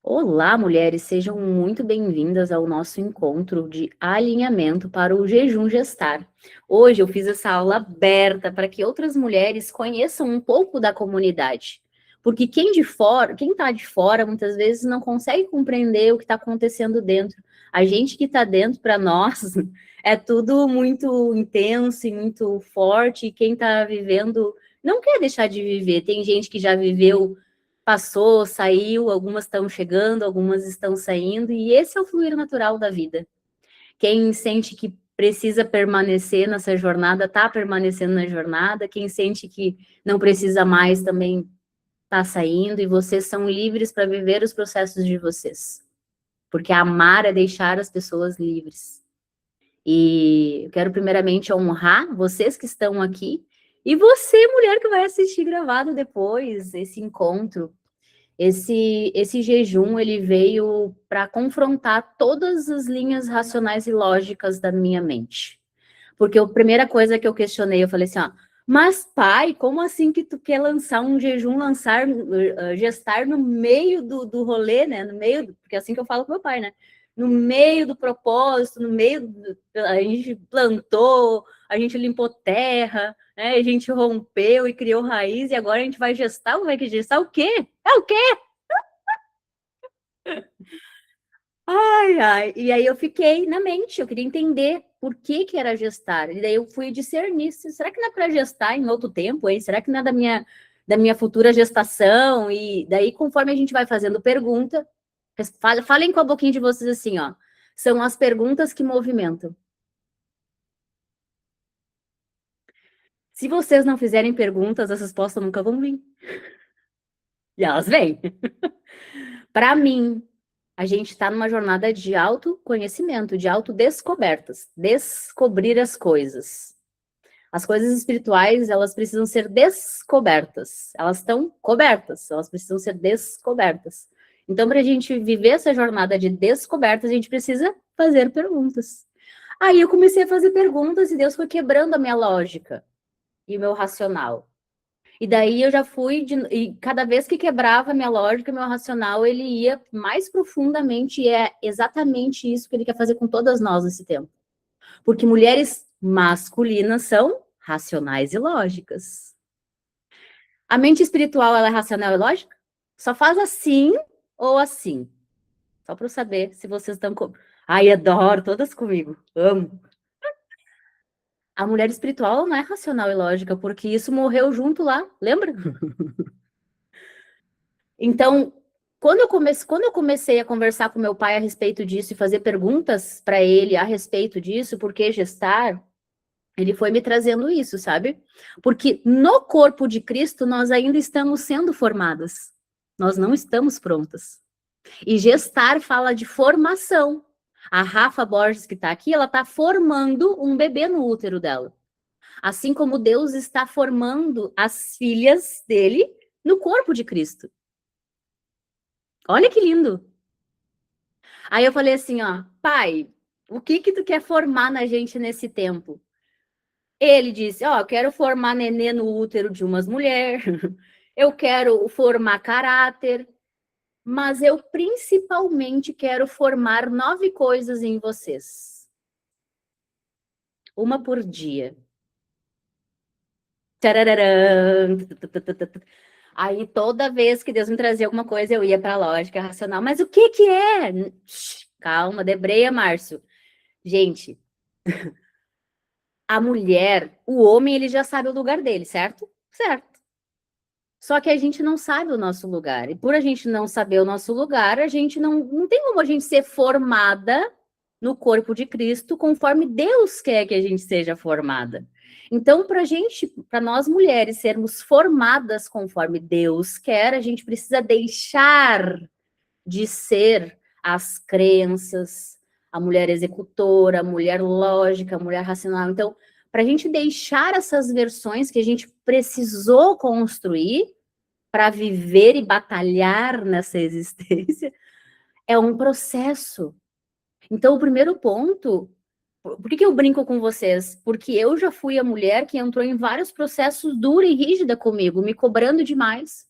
Olá, mulheres, sejam muito bem-vindas ao nosso encontro de alinhamento para o jejum gestar. Hoje eu fiz essa aula aberta para que outras mulheres conheçam um pouco da comunidade. Porque quem está de fora, muitas vezes não consegue compreender o que está acontecendo dentro. A gente que está dentro, para nós, é tudo muito intenso e muito forte, e quem está vivendo não quer deixar de viver. Tem gente que já viveu, passou, saiu, algumas estão chegando, algumas estão saindo, e esse é o fluir natural da vida. Quem sente que precisa permanecer nessa jornada, está permanecendo na jornada, quem sente que não precisa mais também está saindo, e vocês são livres para viver os processos de vocês. Porque amar é deixar as pessoas livres. E eu quero primeiramente honrar vocês que estão aqui, e você, mulher, que vai assistir gravado depois, esse encontro. Esse jejum, ele veio para confrontar todas as linhas racionais e lógicas da minha mente. Porque a primeira coisa que eu questionei, eu falei assim, ó, mas pai, como assim que tu quer lançar um jejum, gestar no meio do rolê, né? No meio, porque é assim que eu falo com meu pai, né? No meio do propósito, a gente plantou, a gente limpou terra, né? A gente rompeu e criou raiz, e agora a gente vai gestar, vai que gestar o quê? É o quê? Ai, ai. E aí eu fiquei na mente, eu queria entender por que era gestar. E daí eu fui discernir, será que não é para gestar em outro tempo, hein? Será que não é da minha futura gestação? E daí, conforme a gente vai fazendo pergunta, falem com a boquinha de vocês assim, ó. São as perguntas que movimentam. Se vocês não fizerem perguntas, as respostas nunca vão vir. E elas vêm. Para mim, a gente está numa jornada de autoconhecimento, de autodescobertas, descobrir as coisas. As coisas espirituais, elas precisam ser descobertas. Elas estão cobertas, elas precisam ser descobertas. Então, para a gente viver essa jornada de descobertas, a gente precisa fazer perguntas. Aí eu comecei a fazer perguntas e Deus foi quebrando a minha lógica e o meu racional. E daí eu já e cada vez que quebrava a minha lógica, meu racional, ele ia mais profundamente, e é exatamente isso que ele quer fazer com todas nós nesse tempo. Porque mulheres masculinas são racionais e lógicas. A mente espiritual, ela é racional e lógica? Só faz assim ou assim. Só para eu saber se vocês estão com... Ai, adoro, todas comigo. Amo. A mulher espiritual não é racional e lógica, porque isso morreu junto lá, lembra? Então, quando eu comecei a conversar com meu pai a respeito disso e fazer perguntas para ele a respeito disso, por que gestar, ele foi me trazendo isso, sabe? Porque no corpo de Cristo nós ainda estamos sendo formadas. Nós não estamos prontas. E gestar fala de formação. A Rafa Borges, que está aqui, ela está formando um bebê no útero dela. Assim como Deus está formando as filhas dele no corpo de Cristo. Olha que lindo! Aí eu falei assim, ó, pai, o que que tu quer formar na gente nesse tempo? Ele disse, ó, eu quero formar nenê no útero de umas mulheres, eu quero formar caráter, mas eu principalmente quero formar 9 coisas em vocês. Uma por dia. Tarararã. Aí toda vez que Deus me trazia alguma coisa, eu ia para a lógica racional. Mas o que que é? Calma, debreia, Márcio. Gente, a mulher, o homem, ele já sabe o lugar dele, certo? Certo. Só que a gente não sabe o nosso lugar. E por a gente não saber o nosso lugar, a gente não tem como a gente ser formada no corpo de Cristo conforme Deus quer que a gente seja formada. Então, para nós mulheres sermos formadas conforme Deus quer, a gente precisa deixar de ser as crenças, a mulher executora, a mulher lógica, a mulher racional. Então, para a gente deixar essas versões que a gente precisou construir para viver e batalhar nessa existência, é um processo. Então, o primeiro ponto, por que eu brinco com vocês? Porque eu já fui a mulher que entrou em vários processos dura e rígida comigo, me cobrando demais.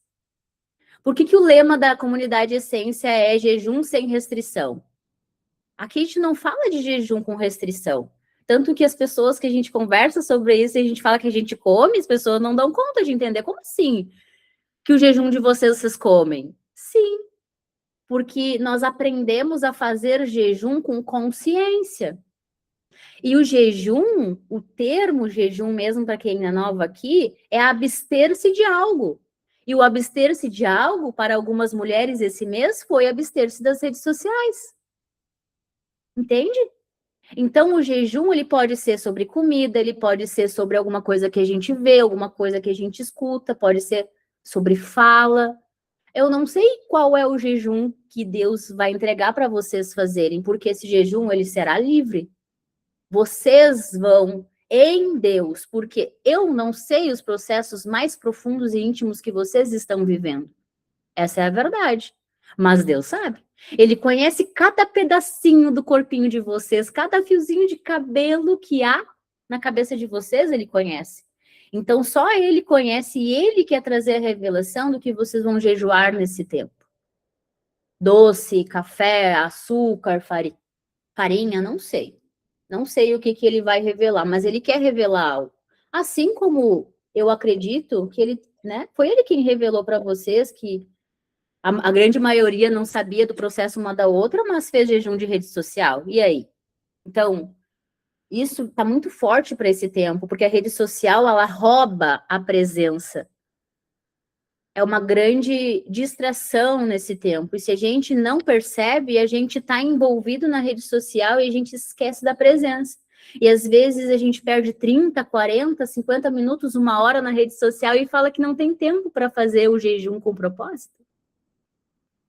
Por que o lema da comunidade Essência é jejum sem restrição? Aqui a gente não fala de jejum com restrição. Tanto que as pessoas que a gente conversa sobre isso e a gente fala que a gente come, as pessoas não dão conta de entender. Como assim que o jejum de vocês comem? Sim, porque nós aprendemos a fazer jejum com consciência. E o jejum, o termo jejum mesmo para quem é nova aqui, é abster-se de algo. E o abster-se de algo, para algumas mulheres esse mês, foi abster-se das redes sociais. Entende? Então, o jejum, ele pode ser sobre comida, ele pode ser sobre alguma coisa que a gente vê, alguma coisa que a gente escuta, pode ser sobre fala. Eu não sei qual é o jejum que Deus vai entregar para vocês fazerem, porque esse jejum, ele será livre. Vocês vão em Deus, porque eu não sei os processos mais profundos e íntimos que vocês estão vivendo. Essa é a verdade. Mas Deus sabe. Ele conhece cada pedacinho do corpinho de vocês, cada fiozinho de cabelo que há na cabeça de vocês, ele conhece. Então, só ele conhece e ele quer trazer a revelação do que vocês vão jejuar nesse tempo. Doce, café, açúcar, farinha, não sei. Não sei o que ele vai revelar, mas ele quer revelar algo. Assim como eu acredito que ele, né, foi ele quem revelou para vocês que a grande maioria não sabia do processo uma da outra, mas fez jejum de rede social. E aí? Então, isso está muito forte para esse tempo, porque a rede social, ela rouba a presença. É uma grande distração nesse tempo. E se a gente não percebe, a gente está envolvido na rede social e a gente esquece da presença. E às vezes a gente perde 30, 40, 50 minutos, 1 hora na rede social e fala que não tem tempo para fazer o jejum com propósito.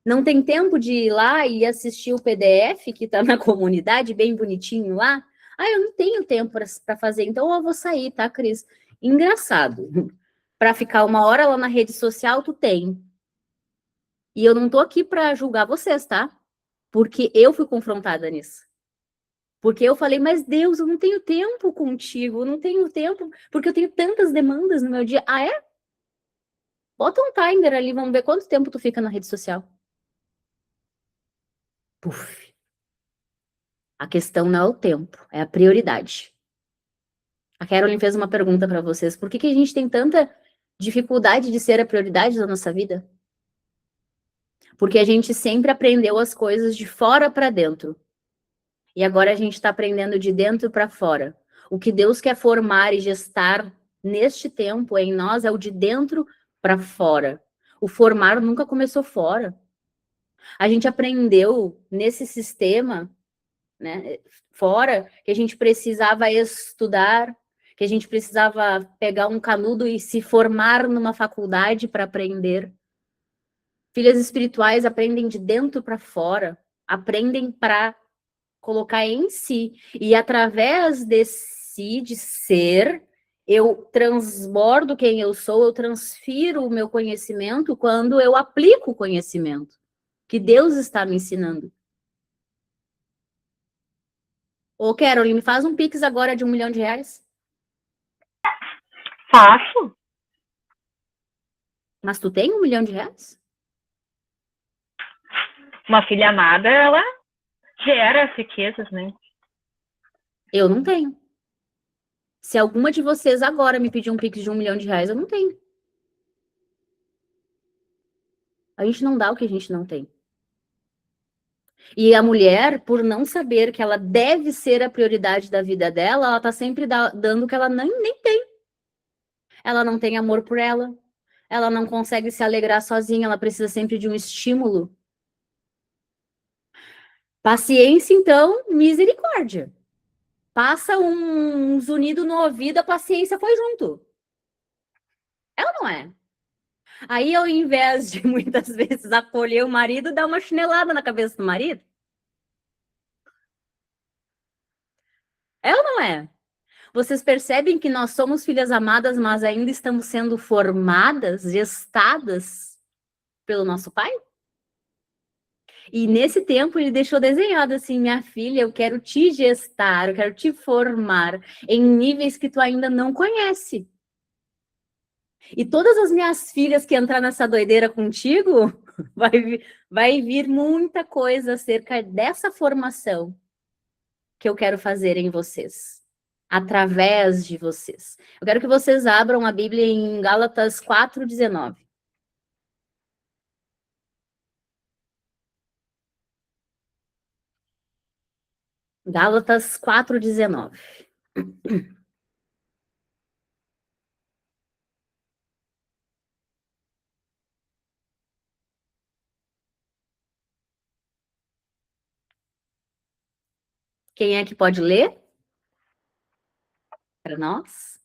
Não tem tempo de ir lá e assistir o PDF que está na comunidade, bem bonitinho lá. Ah, eu não tenho tempo para fazer, então eu vou sair, tá, Cris? Engraçado. Para ficar 1 hora lá na rede social, tu tem. E eu não tô aqui para julgar vocês, tá? Porque eu fui confrontada nisso. Porque eu falei, mas Deus, eu não tenho tempo contigo, eu não tenho tempo, porque eu tenho tantas demandas no meu dia. Ah, é? Bota um timer ali, vamos ver quanto tempo tu fica na rede social. Puf. A questão não é o tempo, é a prioridade. A Carolyn fez uma pergunta para vocês. Por que a gente tem tanta dificuldade de ser a prioridade da nossa vida? Porque a gente sempre aprendeu as coisas de fora para dentro. E agora a gente está aprendendo de dentro para fora. O que Deus quer formar e gestar neste tempo em nós é o de dentro para fora. O formar nunca começou fora. A gente aprendeu nesse sistema, né, fora, que a gente precisava estudar, que a gente precisava pegar um canudo e se formar numa faculdade para aprender. Filhas espirituais aprendem de dentro para fora, aprendem para colocar em si. E através desse, de ser, eu transbordo quem eu sou, eu transfiro o meu conhecimento quando eu aplico o conhecimento que Deus está me ensinando. Ô, Caroline, me faz um Pix agora de R$1 milhão. Faço. Mas tu tem R$1 milhão? Uma filha amada, ela gera riquezas, né? Eu não tenho. Se alguma de vocês agora me pedir um Pix de R$1 milhão, eu não tenho. A gente não dá o que a gente não tem. E a mulher, por não saber que ela deve ser a prioridade da vida dela, ela tá sempre dando o que ela nem tem. Ela não tem amor por ela. Ela não consegue se alegrar sozinha, ela precisa sempre de um estímulo. Paciência, então, misericórdia. Passa um zunido no ouvido, a paciência foi junto. Ela não é. Aí, ao invés de muitas vezes acolher o marido, dá uma chinelada na cabeça do marido. Ela não é. Vocês percebem que nós somos filhas amadas, mas ainda estamos sendo formadas, gestadas pelo nosso pai? E nesse tempo ele deixou desenhado assim, minha filha, eu quero te gestar, eu quero te formar em níveis que tu ainda não conhece. E todas as minhas filhas que entrar nessa doideira contigo, vai vir muita coisa acerca dessa formação que eu quero fazer em vocês, através de vocês. Eu quero que vocês abram a Bíblia em Gálatas 4:19. Gálatas 4:19. Quem é que pode ler para nós?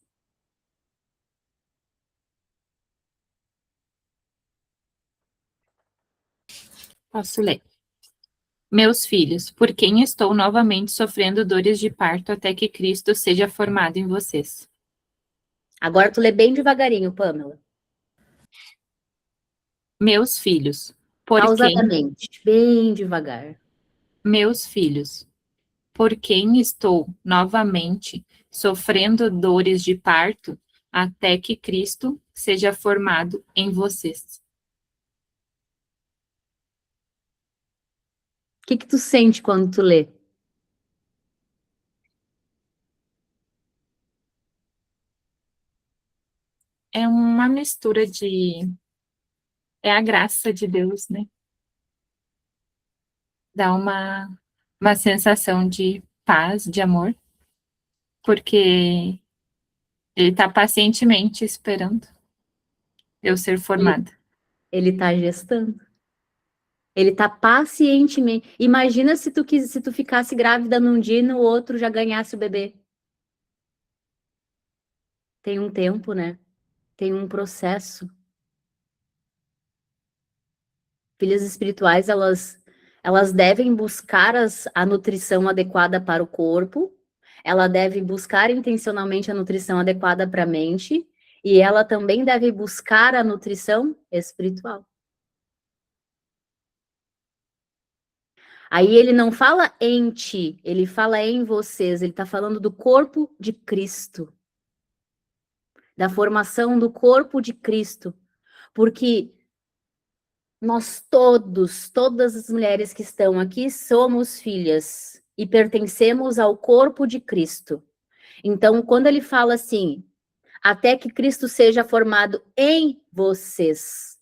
Posso ler. Meus filhos, por quem estou novamente sofrendo dores de parto até que Cristo seja formado em vocês. Agora tu lê bem devagarinho, Pamela. Meus filhos, por quem, Pausadamente, bem devagar. meus filhos, por quem estou novamente sofrendo dores de parto até que Cristo seja formado em vocês. O que que tu sente quando tu lê? É uma mistura de... É a graça de Deus, né? Dá uma sensação de paz, de amor, porque ele está pacientemente esperando eu ser formada. Ele tá gestando. Ele tá pacientemente. Imagina se tu ficasse grávida num dia e no outro já ganhasse o bebê. Tem um tempo, né? Tem um processo. Filhas espirituais, elas devem buscar a nutrição adequada para o corpo, ela deve buscar intencionalmente a nutrição adequada para a mente, e ela também deve buscar a nutrição espiritual. Aí ele não fala em ti, ele fala em vocês, ele está falando do corpo de Cristo, da formação do corpo de Cristo, porque nós todas as mulheres que estão aqui, somos filhas e pertencemos ao corpo de Cristo. Então, quando ele fala assim, até que Cristo seja formado em vocês,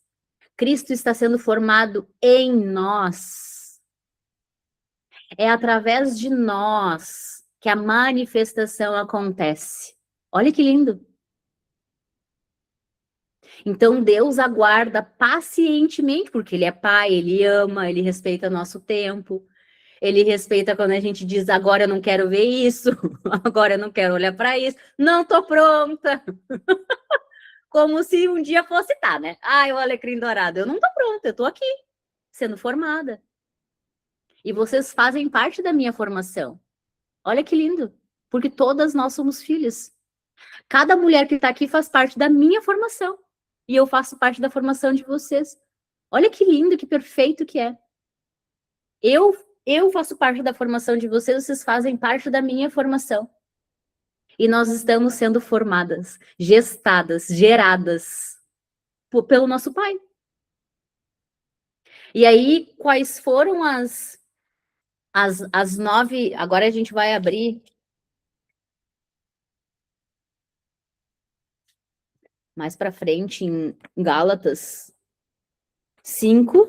Cristo está sendo formado em nós. É através de nós que a manifestação acontece. Olha que lindo. Então Deus aguarda pacientemente, porque Ele é Pai, Ele ama, Ele respeita nosso tempo, Ele respeita quando a gente diz agora eu não quero ver isso, agora eu não quero olhar para isso, não estou pronta. Como se um dia fosse estar, né? Ai, o alecrim dourado, eu não estou pronta, eu estou aqui, sendo formada. E vocês fazem parte da minha formação. Olha que lindo, porque todas nós somos filhas. Cada mulher que está aqui faz parte da minha formação. E eu faço parte da formação de vocês. Olha que lindo, que perfeito que é. Eu faço parte da formação de vocês, vocês fazem parte da minha formação. E nós estamos sendo formadas, gestadas, geradas pelo nosso Pai. E aí, quais foram as 9... Agora a gente vai abrir mais para frente em Gálatas 5.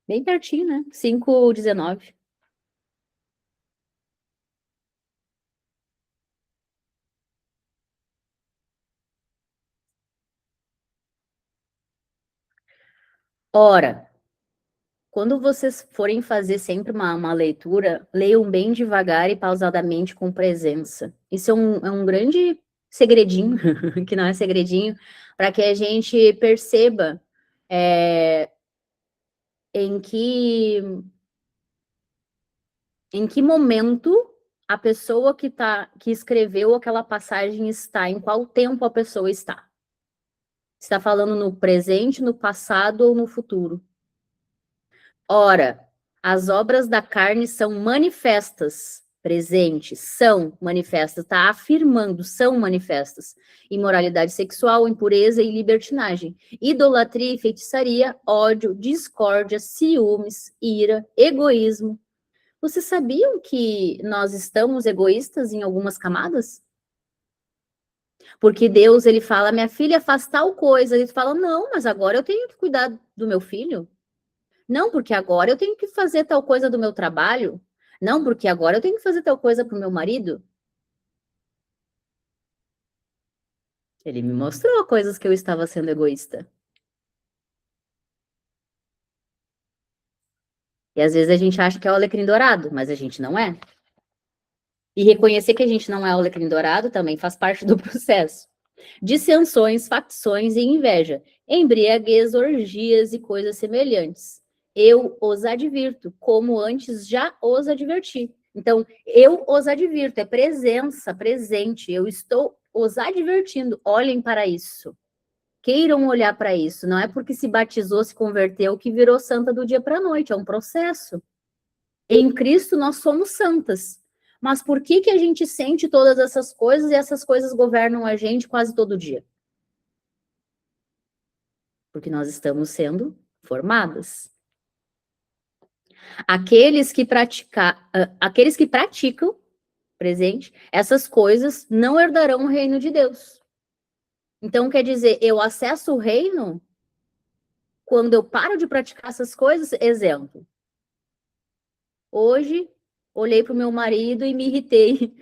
Bem pertinho, né? 5:19. Ora, quando vocês forem fazer sempre uma leitura, leiam bem devagar e pausadamente com presença. Isso é um grande segredinho, que não é segredinho, para que a gente perceba em que momento a pessoa que escreveu aquela passagem está, em qual tempo a pessoa está. Está falando no presente, no passado ou no futuro. Ora, as obras da carne são manifestas. presente, são manifestas, está afirmando, são manifestas. Imoralidade sexual, impureza e libertinagem. Idolatria e feitiçaria, ódio, discórdia, ciúmes, ira, egoísmo. Vocês sabiam que nós estamos egoístas em algumas camadas? Porque Deus, ele fala, minha filha faz tal coisa. Ele fala, não, mas agora eu tenho que cuidar do meu filho. Não, porque agora eu tenho que fazer tal coisa do meu trabalho. Não, porque agora eu tenho que fazer tal coisa para o meu marido. Ele me mostrou coisas que eu estava sendo egoísta. E às vezes a gente acha que é o alecrim dourado, mas a gente não é. E reconhecer que a gente não é o alecrim dourado também faz parte do processo. Dissensões, facções e inveja, embriaguez, orgias e coisas semelhantes. Eu os advirto, como antes já os adverti. Então, eu os advirto, é presença, presente. Eu estou os advertindo. Olhem para isso. Queiram olhar para isso. Não é porque se batizou, se converteu, que virou santa do dia para a noite. É um processo. Em Cristo nós somos santas. Mas por que que a gente sente todas essas coisas e essas coisas governam a gente quase todo dia? Porque nós estamos sendo formadas. Aqueles que praticam, presente, essas coisas não herdarão o reino de Deus. Então, quer dizer, eu acesso o reino quando eu paro de praticar essas coisas. Exemplo, hoje olhei para o meu marido e me irritei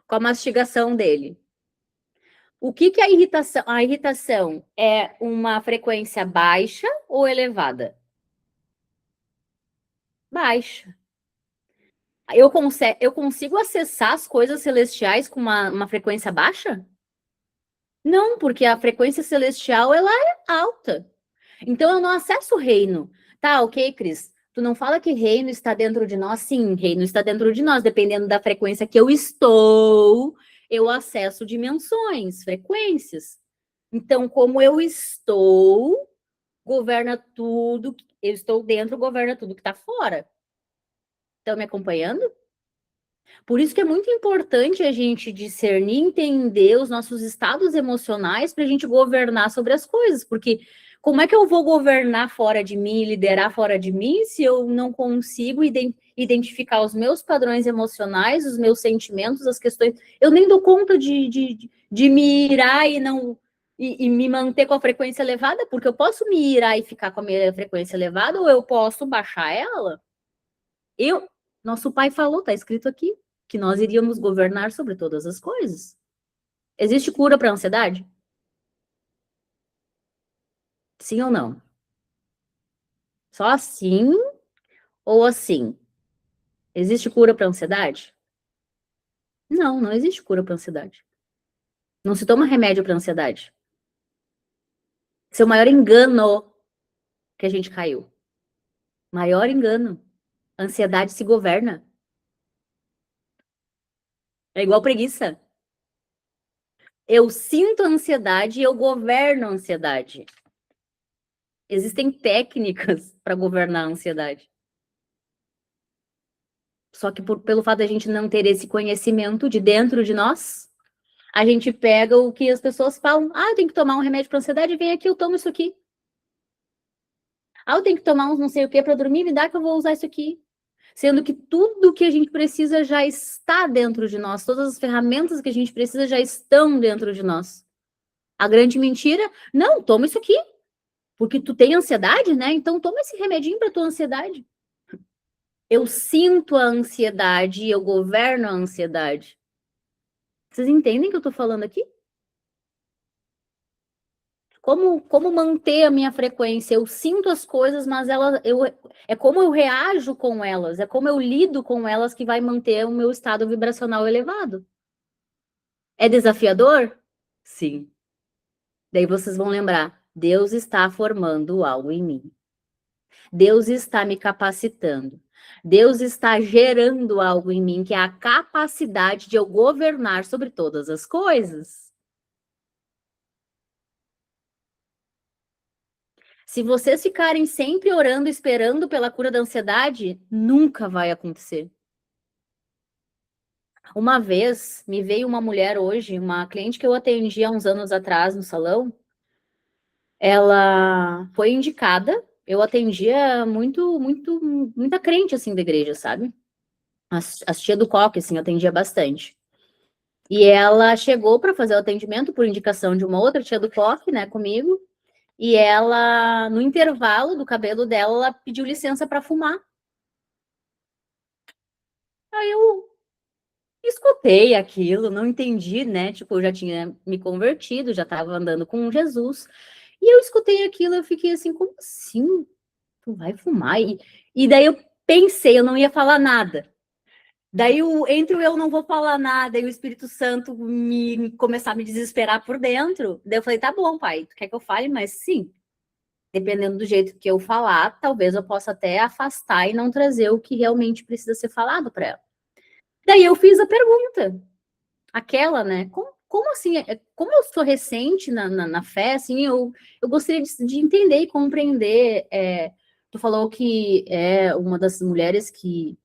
com a mastigação dele. O que que é a irritação? A irritação é uma frequência baixa ou elevada? Baixa. Eu consigo acessar as coisas celestiais com uma frequência baixa? Não, porque a frequência celestial ela é alta. Então eu não acesso o reino. Tá, ok, Cris? Tu não fala que reino está dentro de nós? Sim, reino está dentro de nós. Dependendo da frequência que eu estou, eu acesso dimensões, frequências. Então, como eu estou, governa tudo. Eu estou dentro, governa tudo que está fora. Estão me acompanhando? Por isso que é muito importante a gente discernir, entender os nossos estados emocionais para a gente governar sobre as coisas, porque como é que eu vou governar fora de mim, liderar fora de mim, se eu não consigo identificar os meus padrões emocionais, os meus sentimentos, as questões. Eu nem dou conta de me irar e não. E me manter com a frequência elevada, porque eu posso me irar e ficar com a minha frequência elevada, ou eu posso baixar ela. Nosso pai falou, tá escrito aqui, que nós iríamos governar sobre todas as coisas. Existe cura para a ansiedade? Sim ou não? Só assim ou assim? Existe cura para a ansiedade? Não, não existe cura para a ansiedade. Não se toma remédio para a ansiedade. Esse é o maior engano que a gente caiu. Maior engano. A ansiedade se governa. É igual preguiça. Eu sinto ansiedade e eu governo a ansiedade. Existem técnicas para governar a ansiedade. Só que pelo fato de a gente não ter esse conhecimento de dentro de nós, a gente pega o que as pessoas falam. Ah, eu tenho que tomar um remédio para ansiedade, vem aqui, eu tomo isso aqui. Ah, eu tenho que tomar uns não sei o que para dormir, me dá que eu vou usar isso aqui. Sendo que tudo que a gente precisa já está dentro de nós, todas as ferramentas que a gente precisa já estão dentro de nós. A grande mentira, não, toma isso aqui, porque tu tem ansiedade, né? Então toma esse remedinho para tua ansiedade. Eu sinto a ansiedade e eu governo a ansiedade. Vocês entendem o que eu tô falando aqui? Como manter a minha frequência? Eu sinto as coisas, mas é como eu reajo com elas, é como eu lido com elas que vai manter o meu estado vibracional elevado. É desafiador? Sim. Daí vocês vão lembrar, Deus está formando algo em mim. Deus está me capacitando. Deus está gerando algo em mim, que é a capacidade de eu governar sobre todas as coisas. Se vocês ficarem sempre orando, esperando pela cura da ansiedade, nunca vai acontecer. Uma vez, me veio uma mulher hoje, uma cliente que eu atendi há uns anos atrás no salão, ela foi indicada, eu atendia muita crente, assim, da igreja, sabe? As tia do coque, assim, eu atendia bastante. E ela chegou para fazer o atendimento por indicação de uma outra tia do coque, né, comigo, e ela, no intervalo do cabelo dela, ela pediu licença para fumar. Aí eu escutei aquilo, não entendi, né? Tipo, eu já tinha me convertido, já estava andando com Jesus. E eu escutei aquilo, eu fiquei assim, como assim? Tu vai fumar? E daí eu pensei, eu não ia falar nada. Daí, entre o eu não vou falar nada e o Espírito Santo começar a me desesperar por dentro, daí eu falei, tá bom, pai, tu quer que eu fale? Mas sim, dependendo do jeito que eu falar, talvez eu possa até afastar e não trazer o que realmente precisa ser falado para ela. Daí eu fiz a pergunta, aquela, né? Como assim? Como eu sou recente na fé, assim, eu gostaria de entender e compreender. Tu falou que é uma das mulheres que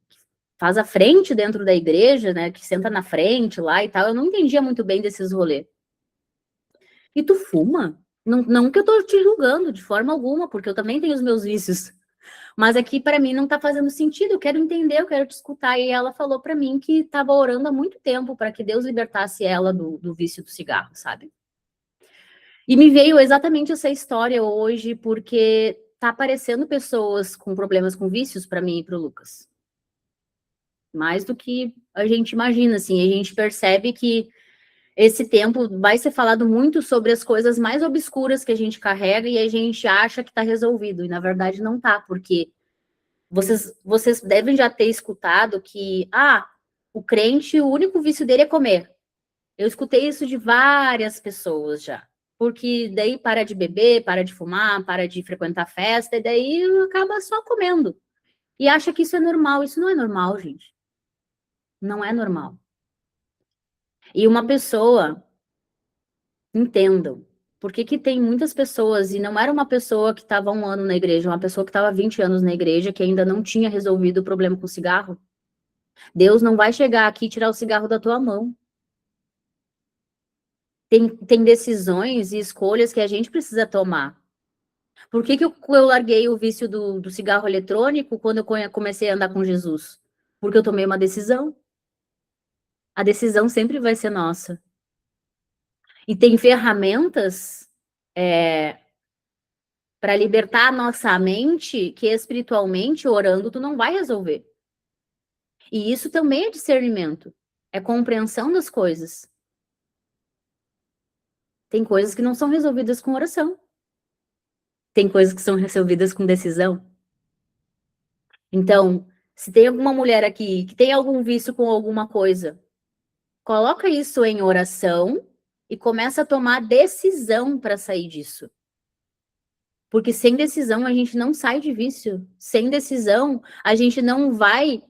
faz a frente dentro da igreja, né? Que senta na frente lá e tal. Eu não entendia muito bem desses rolês. E tu fuma? Não, não que eu tô te julgando de forma alguma, porque eu também tenho os meus vícios. Mas aqui para mim não tá fazendo sentido, eu quero entender, eu quero te escutar. E ela falou para mim que estava orando há muito tempo para que Deus libertasse ela do vício do cigarro, sabe? E me veio exatamente essa história hoje, porque tá aparecendo pessoas com problemas com vícios para mim e para o Lucas. Mais do que a gente imagina, assim, a gente percebe que esse tempo vai ser falado muito sobre as coisas mais obscuras que a gente carrega e a gente acha que está resolvido, e na verdade não tá, porque vocês devem já ter escutado que, o crente, o único vício dele é comer. Eu escutei isso de várias pessoas já. Porque daí para de beber, para de fumar, para de frequentar festa, e daí acaba só comendo. E acha que isso é normal. Isso não é normal, gente. Não é normal. E uma pessoa, entendam, por que tem muitas pessoas, e não era uma pessoa que estava 1 ano na igreja, uma pessoa que estava 20 anos na igreja, que ainda não tinha resolvido o problema com o cigarro. Deus não vai chegar aqui e tirar o cigarro da tua mão. Tem decisões e escolhas que a gente precisa tomar. Por que eu larguei o vício do cigarro eletrônico quando eu comecei a andar com Jesus? Porque eu tomei uma decisão. A decisão sempre vai ser nossa. E tem ferramentas para libertar a nossa mente que espiritualmente, orando, tu não vai resolver. E isso também é discernimento. É compreensão das coisas. Tem coisas que não são resolvidas com oração. Tem coisas que são resolvidas com decisão. Então, se tem alguma mulher aqui que tem algum vício com alguma coisa, coloca isso em oração e começa a tomar decisão para sair disso. Porque sem decisão a gente não sai de vício. Sem decisão a gente não vai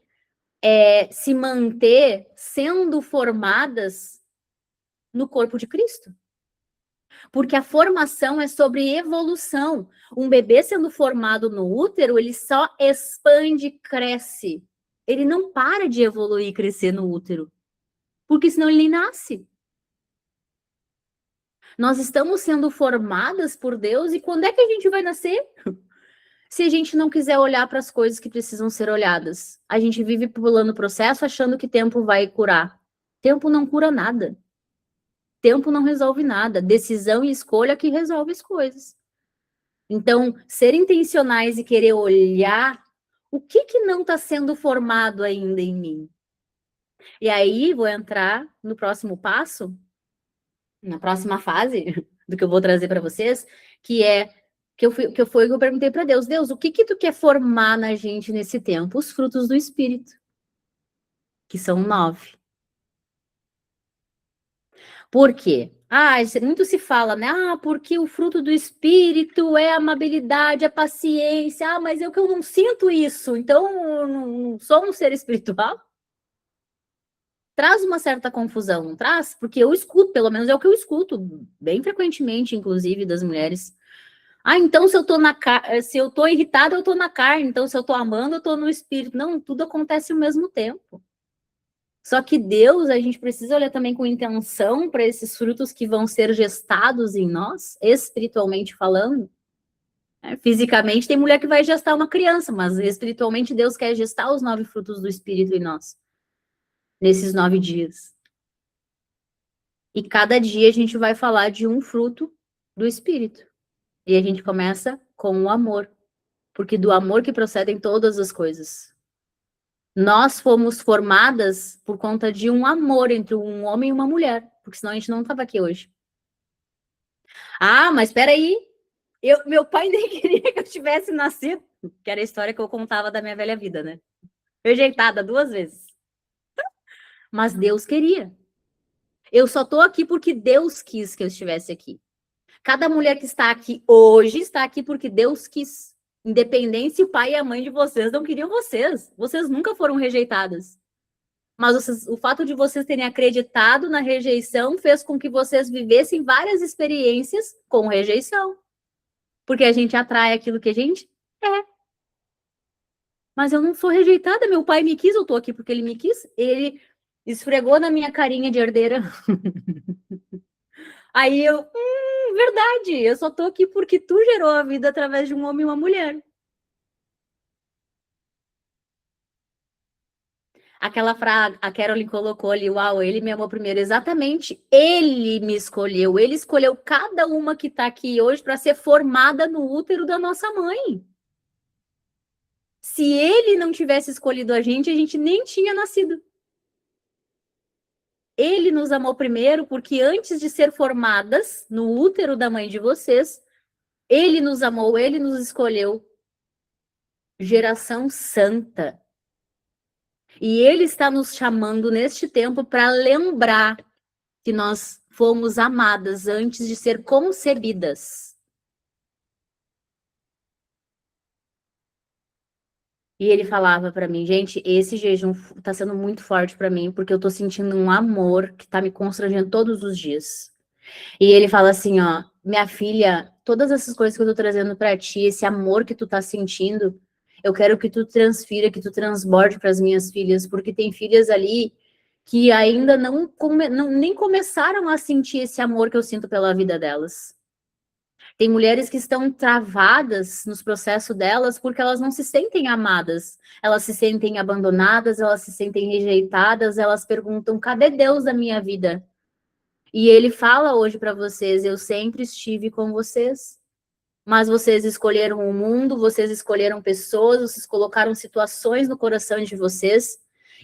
se manter sendo formadas no corpo de Cristo. Porque a formação é sobre evolução. Um bebê sendo formado no útero, ele só expande e cresce. Ele não para de evoluir e crescer no útero. Porque senão ele nem nasce. Nós estamos sendo formadas por Deus e quando é que a gente vai nascer? Se a gente não quiser olhar para as coisas que precisam ser olhadas. A gente vive pulando o processo achando que tempo vai curar. Tempo não cura nada. Tempo não resolve nada. Decisão e escolha que resolve as coisas. Então, ser intencionais e querer olhar o que não está sendo formado ainda em mim. E aí, vou entrar no próximo passo, na próxima fase do que eu vou trazer para vocês, que é que eu perguntei para Deus, Deus, o que tu quer formar na gente nesse tempo? Os frutos do Espírito, que são 9. Por quê? Muito se fala, né? Porque o fruto do Espírito é a amabilidade, a paciência. Mas eu não sinto isso, então eu não sou um ser espiritual. Traz uma certa confusão, não traz? Porque eu escuto, pelo menos é o que eu escuto, bem frequentemente, inclusive, das mulheres. Então se eu tô irritada, eu tô na carne. Então se eu tô amando, eu tô no espírito. Não, tudo acontece ao mesmo tempo. Só que Deus, a gente precisa olhar também com intenção para esses frutos que vão ser gestados em nós, espiritualmente falando. Fisicamente, tem mulher que vai gestar uma criança, mas espiritualmente Deus quer gestar os 9 frutos do Espírito em nós, nesses 9 dias. E cada dia a gente vai falar de um fruto do Espírito. E a gente começa com o amor, porque do amor que procedem todas as coisas. Nós fomos formadas por conta de um amor entre um homem e uma mulher, porque senão a gente não estava aqui hoje. Ah, mas espera aí, meu pai nem queria que eu tivesse nascido, que era a história que eu contava da minha velha vida, né? Rejeitada 2 vezes. Mas Deus queria. Eu só tô aqui porque Deus quis que eu estivesse aqui. Cada mulher que está aqui hoje está aqui porque Deus quis. Independente se o pai e a mãe de vocês não queriam vocês. Vocês nunca foram rejeitadas. Mas o fato de vocês terem acreditado na rejeição fez com que vocês vivessem várias experiências com rejeição. Porque a gente atrai aquilo que a gente é. Mas eu não sou rejeitada, meu pai me quis, eu tô aqui porque ele me quis. Ele esfregou na minha carinha de herdeira. Aí eu, verdade, eu só tô aqui porque tu gerou a vida através de um homem e uma mulher. Aquela frase, a Carolyn colocou ali, uau, ele me amou primeiro. Exatamente, ele me escolheu. Ele escolheu cada uma que tá aqui hoje para ser formada no útero da nossa mãe. Se ele não tivesse escolhido a gente nem tinha nascido. Ele nos amou primeiro porque antes de ser formadas no útero da mãe de vocês, ele nos amou, ele nos escolheu. Geração santa. E ele está nos chamando neste tempo para lembrar que nós fomos amadas antes de ser concebidas. E ele falava para mim, gente, esse jejum está sendo muito forte para mim, porque eu estou sentindo um amor que está me constrangendo todos os dias. E ele fala assim, ó, minha filha, todas essas coisas que eu estou trazendo para ti, esse amor que tu tá sentindo, eu quero que tu transfira, que tu transborde para as minhas filhas, porque tem filhas ali que ainda nem começaram a sentir esse amor que eu sinto pela vida delas. Tem mulheres que estão travadas nos processos delas porque elas não se sentem amadas, elas se sentem abandonadas, elas se sentem rejeitadas, elas perguntam, cadê Deus da minha vida? E ele fala hoje para vocês, eu sempre estive com vocês, mas vocês escolheram o mundo, vocês escolheram pessoas, vocês colocaram situações no coração de vocês,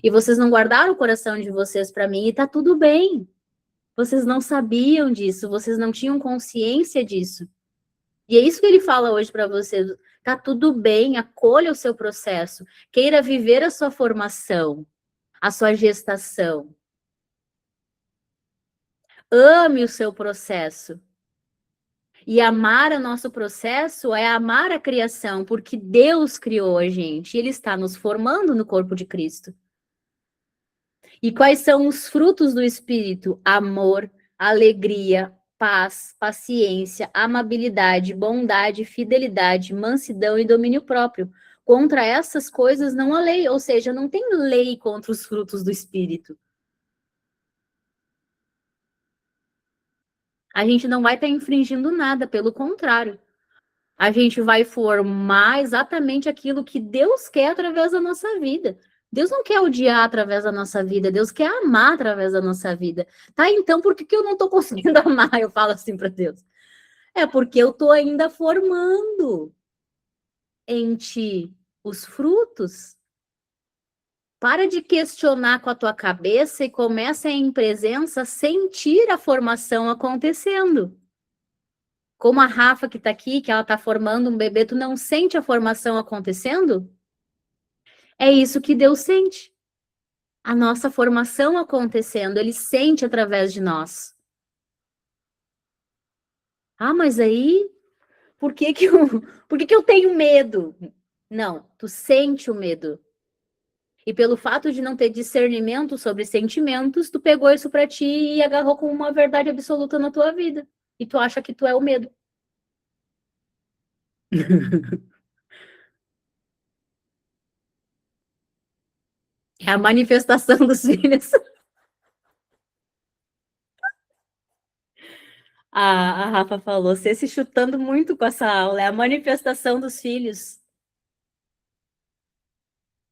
e vocês não guardaram o coração de vocês para mim, e tá tudo bem. Vocês não sabiam disso, vocês não tinham consciência disso. E é isso que ele fala hoje para vocês. Tá tudo bem, acolha o seu processo. Queira viver a sua formação, a sua gestação. Ame o seu processo. E amar o nosso processo é amar a criação, porque Deus criou a gente. E Ele está nos formando no corpo de Cristo. E quais são os frutos do Espírito? Amor, alegria, paz, paciência, amabilidade, bondade, fidelidade, mansidão e domínio próprio. Contra essas coisas não há lei, ou seja, não tem lei contra os frutos do Espírito. A gente não vai estar infringindo nada, pelo contrário. A gente vai formar exatamente aquilo que Deus quer através da nossa vida. Deus não quer odiar através da nossa vida, Deus quer amar através da nossa vida. Tá, então por que eu não estou conseguindo amar? Eu falo assim para Deus. É porque eu estou ainda formando em ti os frutos. Para de questionar com a tua cabeça e começa em presença a sentir a formação acontecendo. Como a Rafa que está aqui, que ela está formando um bebê, tu não sente a formação acontecendo? É isso que Deus sente. A nossa formação acontecendo, Ele sente através de nós. Ah, mas aí, por que que eu tenho medo? Não, tu sente o medo. E pelo fato de não ter discernimento sobre sentimentos, tu pegou isso para ti e agarrou como uma verdade absoluta na tua vida. E tu acha que tu é o medo. É a manifestação dos filhos. A Rafa falou, você se chutando muito com essa aula, é a manifestação dos filhos.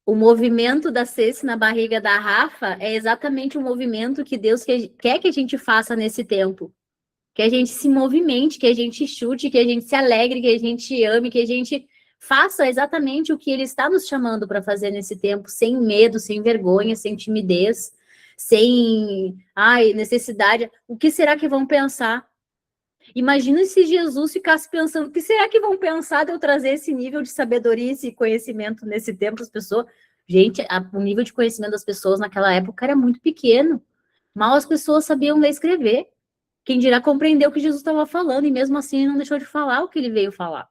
O movimento da Ceci na barriga da Rafa é exatamente o movimento que Deus quer que a gente faça nesse tempo. Que a gente se movimente, que a gente chute, que a gente se alegre, que a gente ame, que a gente faça exatamente o que Ele está nos chamando para fazer nesse tempo, sem medo, sem vergonha, sem timidez, sem necessidade. O que será que vão pensar? Imagina se Jesus ficasse pensando, o que será que vão pensar de eu trazer esse nível de sabedoria, esse conhecimento nesse tempo as pessoas? Gente, o nível de conhecimento das pessoas naquela época era muito pequeno. Mal as pessoas sabiam ler e escrever. Quem dirá compreender o que Jesus estava falando, e mesmo assim não deixou de falar o que ele veio falar.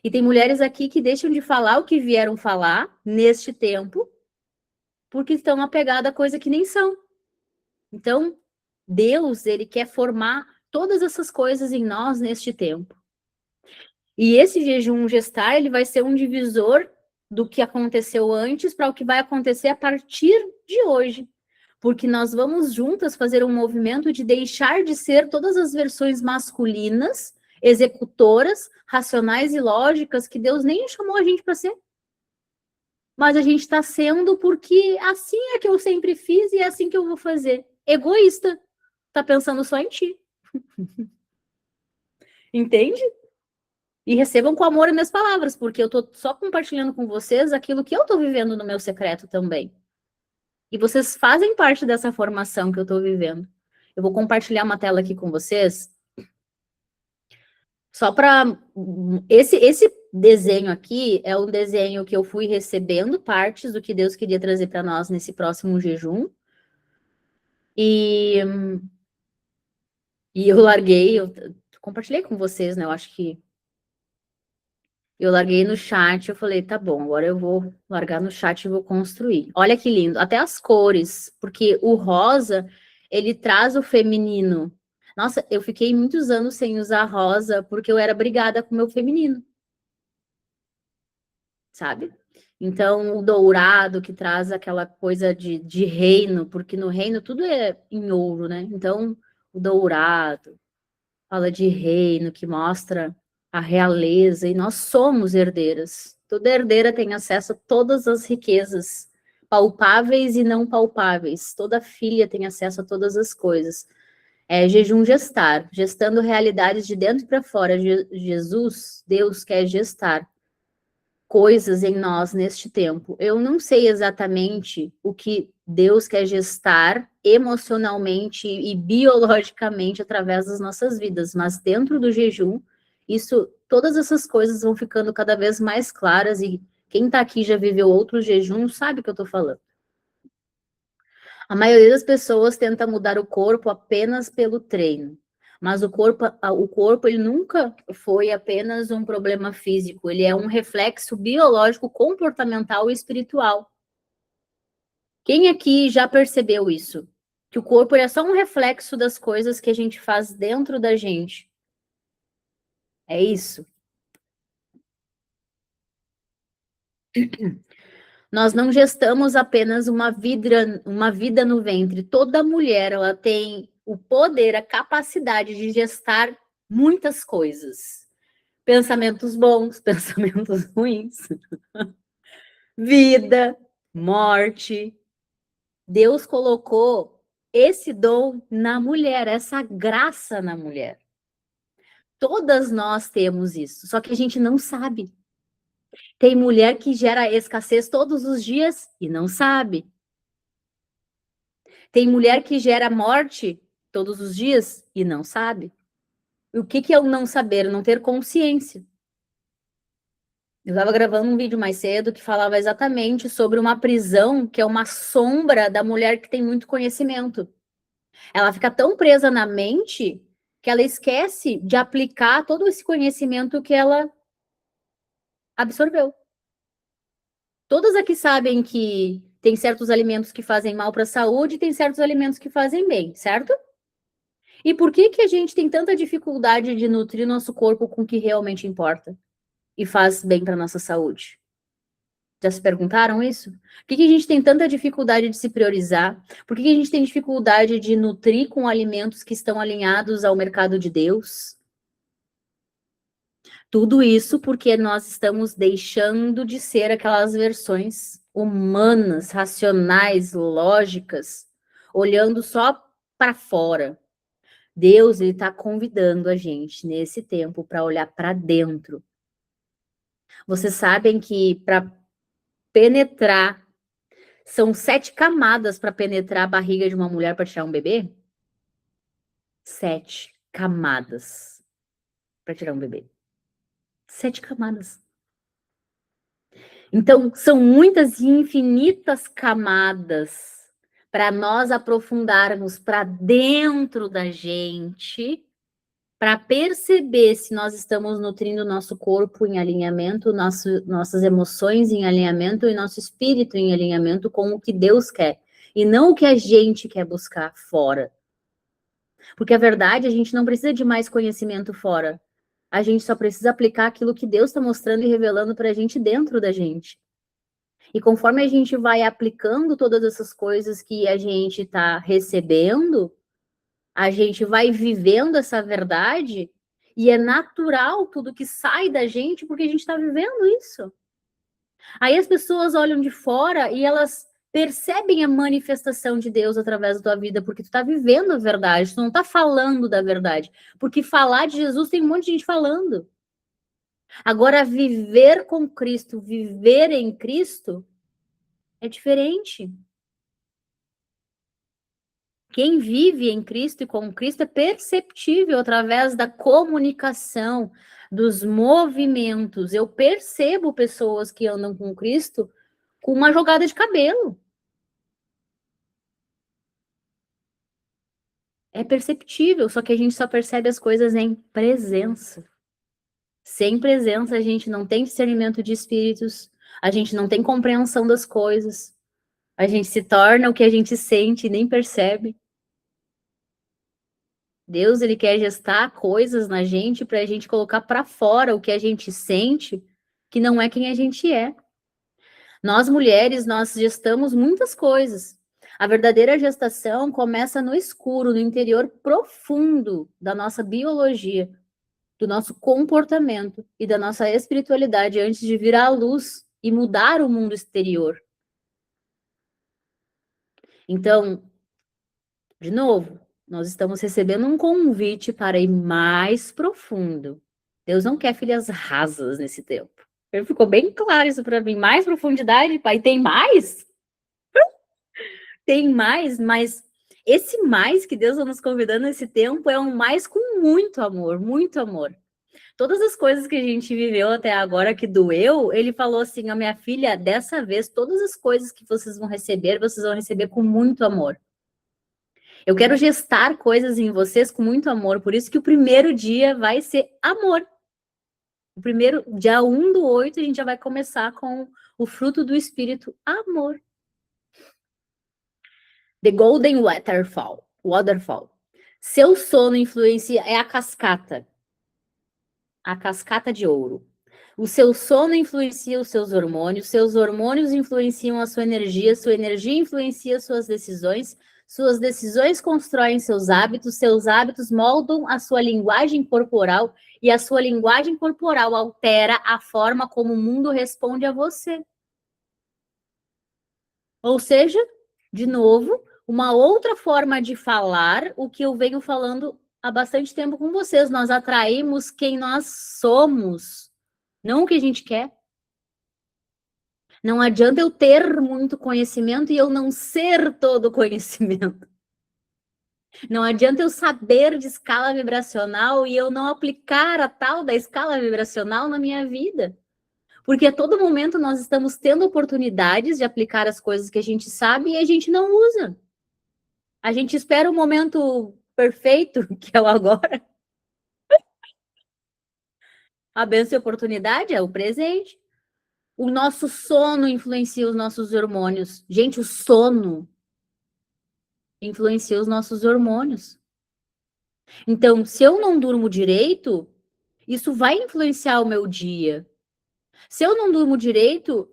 E tem mulheres aqui que deixam de falar o que vieram falar neste tempo, porque estão apegadas a coisa que nem são. Então, Deus, ele quer formar todas essas coisas em nós neste tempo. E esse jejum gestar, ele vai ser um divisor do que aconteceu antes para o que vai acontecer a partir de hoje. Porque nós vamos juntas fazer um movimento de deixar de ser todas as versões masculinas, executoras, racionais e lógicas que Deus nem chamou a gente para ser. Mas a gente está sendo porque assim é que eu sempre fiz e é assim que eu vou fazer. Egoísta. Tá pensando só em ti. Entende? E recebam com amor as minhas palavras, porque eu tô só compartilhando com vocês aquilo que eu tô vivendo no meu secreto também. E vocês fazem parte dessa formação que eu tô vivendo. Eu vou compartilhar uma tela aqui com vocês. Só para esse desenho aqui é um desenho que eu fui recebendo partes do que Deus queria trazer para nós nesse próximo jejum. E eu larguei, eu compartilhei com vocês, né? Eu acho que eu larguei no chat, eu falei, tá bom, agora eu vou largar no chat e vou construir. Olha que lindo, até as cores, porque o rosa, ele traz o feminino. Nossa, eu fiquei muitos anos sem usar rosa, porque eu era brigada com o meu feminino. Sabe? Então, o dourado, que traz aquela coisa de reino, porque no reino tudo é em ouro, né? Então, o dourado fala de reino, que mostra a realeza, e nós somos herdeiras. Toda herdeira tem acesso a todas as riquezas, palpáveis e não palpáveis. Toda filha tem acesso a todas as coisas. É jejum gestar, gestando realidades de dentro para fora. Jesus, Deus quer gestar coisas em nós neste tempo. Eu não sei exatamente o que Deus quer gestar emocionalmente e biologicamente através das nossas vidas, mas dentro do jejum, todas essas coisas vão ficando cada vez mais claras, e quem está aqui já viveu outros jejuns sabe o que eu estou falando. A maioria das pessoas tenta mudar o corpo apenas pelo treino. Mas o corpo ele nunca foi apenas um problema físico, ele é um reflexo biológico, comportamental e espiritual. Quem aqui já percebeu isso? Que o corpo é só um reflexo das coisas que a gente faz dentro da gente. É isso. Nós não gestamos apenas uma vida no ventre. Toda mulher, ela tem o poder, a capacidade de gestar muitas coisas. Pensamentos bons, pensamentos ruins. Vida, morte. Deus colocou esse dom na mulher, essa graça na mulher. Todas nós temos isso, só que a gente não sabe. Tem mulher que gera escassez todos os dias e não sabe. Tem mulher que gera morte todos os dias e não sabe. E o que é o não saber? Não ter consciência. Eu estava gravando um vídeo mais cedo que falava exatamente sobre uma prisão que é uma sombra da mulher que tem muito conhecimento. Ela fica tão presa na mente que ela esquece de aplicar todo esse conhecimento que ela absorveu. Todas aqui sabem que tem certos alimentos que fazem mal para a saúde e tem certos alimentos que fazem bem, certo? E por que a gente tem tanta dificuldade de nutrir nosso corpo com o que realmente importa e faz bem para nossa saúde? Já se perguntaram isso? Por que a gente tem tanta dificuldade de se priorizar? Por que a gente tem dificuldade de nutrir com alimentos que estão alinhados ao mercado de Deus? Tudo isso porque nós estamos deixando de ser aquelas versões humanas, racionais, lógicas, olhando só para fora. Deus, ele está convidando a gente nesse tempo para olhar para dentro. Vocês sabem que para penetrar, são 7 camadas para penetrar a barriga de uma mulher para tirar um bebê? 7 camadas para tirar um bebê. 7 camadas. Então, são muitas e infinitas camadas para nós aprofundarmos para dentro da gente, para perceber se nós estamos nutrindo nosso corpo em alinhamento, nossas emoções em alinhamento e nosso espírito em alinhamento com o que Deus quer, e não o que a gente quer buscar fora. Porque a verdade, a gente não precisa de mais conhecimento fora. A gente só precisa aplicar aquilo que Deus está mostrando e revelando para a gente dentro da gente. E conforme a gente vai aplicando todas essas coisas que a gente está recebendo, a gente vai vivendo essa verdade e é natural tudo que sai da gente porque a gente está vivendo isso. Aí as pessoas olham de fora e elas percebem a manifestação de Deus através da tua vida porque tu está vivendo a verdade, tu não está falando da verdade. Porque falar de Jesus tem um monte de gente falando. Agora, viver com Cristo, viver em Cristo, é diferente. Quem vive em Cristo e com Cristo é perceptível através da comunicação, dos movimentos. Eu percebo pessoas que andam com Cristo com uma jogada de cabelo. É perceptível, só que a gente só percebe as coisas em presença. Sem presença, a gente não tem discernimento de espíritos, a gente não tem compreensão das coisas, a gente se torna o que a gente sente e nem percebe. Deus, ele quer gestar coisas na gente para a gente colocar para fora o que a gente sente, que não é quem a gente é. Nós mulheres, nós gestamos muitas coisas. A verdadeira gestação começa no escuro, no interior profundo da nossa biologia, do nosso comportamento e da nossa espiritualidade antes de vir à luz e mudar o mundo exterior. Então, de novo, nós estamos recebendo um convite para ir mais profundo. Deus não quer filhas rasas nesse tempo. Ficou bem claro isso para mim. Mais profundidade, pai. Tem mais? Tem mais, mas esse mais que Deus está nos convidando nesse tempo é um mais com muito amor, muito amor. Todas as coisas que a gente viveu até agora que doeu, ele falou assim, a minha filha, dessa vez, todas as coisas que vocês vão receber com muito amor. Eu quero gestar coisas em vocês com muito amor, por isso que o primeiro dia vai ser amor. O primeiro, dia 1/8, a gente já vai começar com o fruto do Espírito, amor. The Golden Waterfall. Seu sono influencia, é a cascata de ouro. O seu sono influencia os seus hormônios influenciam a sua energia influencia suas decisões constroem seus hábitos moldam a sua linguagem corporal e a sua linguagem corporal altera a forma como o mundo responde a você. Ou seja, de novo, uma outra forma de falar o que eu venho falando há bastante tempo com vocês. Nós atraímos quem nós somos, não o que a gente quer. Não adianta eu ter muito conhecimento e eu não ser todo conhecimento. Não adianta eu saber de escala vibracional e eu não aplicar a tal da escala vibracional na minha vida. Porque a todo momento nós estamos tendo oportunidades de aplicar as coisas que a gente sabe e a gente não usa. A gente espera o momento perfeito, que é o agora. A bênção e oportunidade é o presente. O nosso sono influencia os nossos hormônios. Gente, o sono influencia os nossos hormônios. Então, se eu não durmo direito, isso vai influenciar o meu dia. Se eu não durmo direito,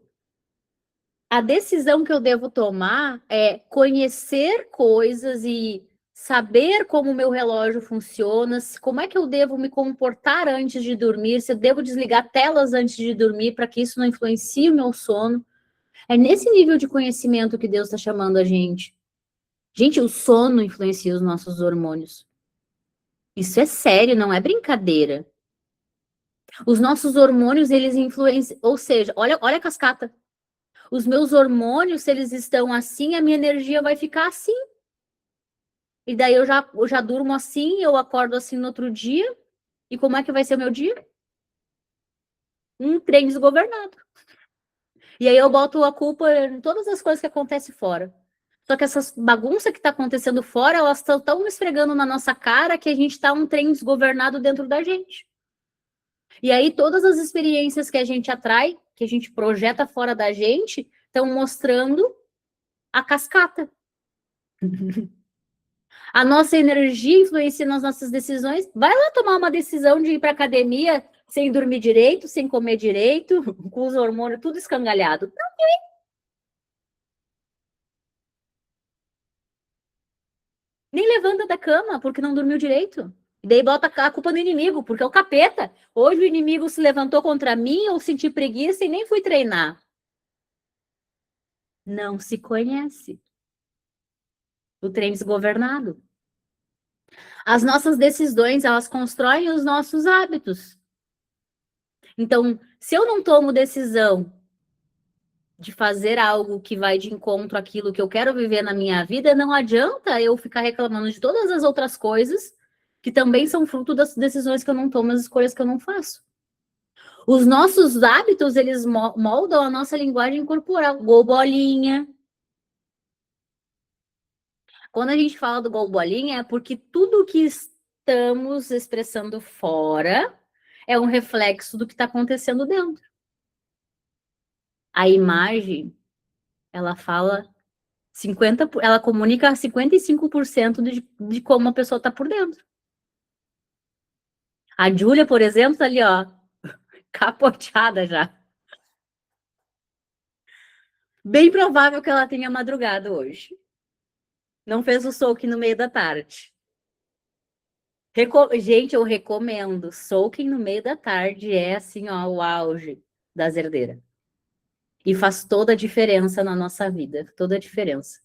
A decisão que eu devo tomar é conhecer coisas e saber como o meu relógio funciona, como é que eu devo me comportar antes de dormir, se eu devo desligar telas antes de dormir para que isso não influencie o meu sono. É nesse nível de conhecimento que Deus está chamando a gente. Gente, o sono influencia os nossos hormônios. Isso é sério, não é brincadeira. Os nossos hormônios, eles influenciam, ou seja, olha a cascata. Os meus hormônios, se eles estão assim, a minha energia vai ficar assim. E daí eu já durmo assim, eu acordo assim no outro dia. E como é que vai ser o meu dia? Um trem desgovernado. E aí eu boto a culpa em todas as coisas que acontecem fora. Só que essas bagunças que tá acontecendo fora, elas estão tão esfregando na nossa cara que a gente tá um trem desgovernado dentro da gente. E aí todas as experiências que a gente atrai, que a gente projeta fora da gente, estão mostrando a cascata. A nossa energia influencia nas nossas decisões. Vai lá tomar uma decisão de ir para academia sem dormir direito, sem comer direito, com os hormônios tudo escangalhado. Nem levanta da cama porque não dormiu direito. E daí bota a culpa no inimigo, porque é o capeta. Hoje o inimigo se levantou contra mim, eu senti preguiça e nem fui treinar. Não se conhece. O trem desgovernado. As nossas decisões, elas constroem os nossos hábitos. Então, se eu não tomo decisão de fazer algo que vai de encontro àquilo que eu quero viver na minha vida, não adianta eu ficar reclamando de todas as outras coisas que também são fruto das decisões que eu não tomo, as escolhas que eu não faço. Os nossos hábitos, eles moldam a nossa linguagem corporal. Gol bolinha. Quando a gente fala do gol bolinha, é porque tudo que estamos expressando fora é um reflexo do que está acontecendo dentro. A imagem, ela fala 50%, ela comunica 55% de como a pessoa está por dentro. A Júlia, por exemplo, tá ali, ó, capoteada já. Bem provável que ela tenha madrugado hoje. Não fez o soaking no meio da tarde. Gente, eu recomendo. Soaking no meio da tarde é assim, ó, o auge da zerdeira. E faz toda a diferença na nossa vida, toda a diferença.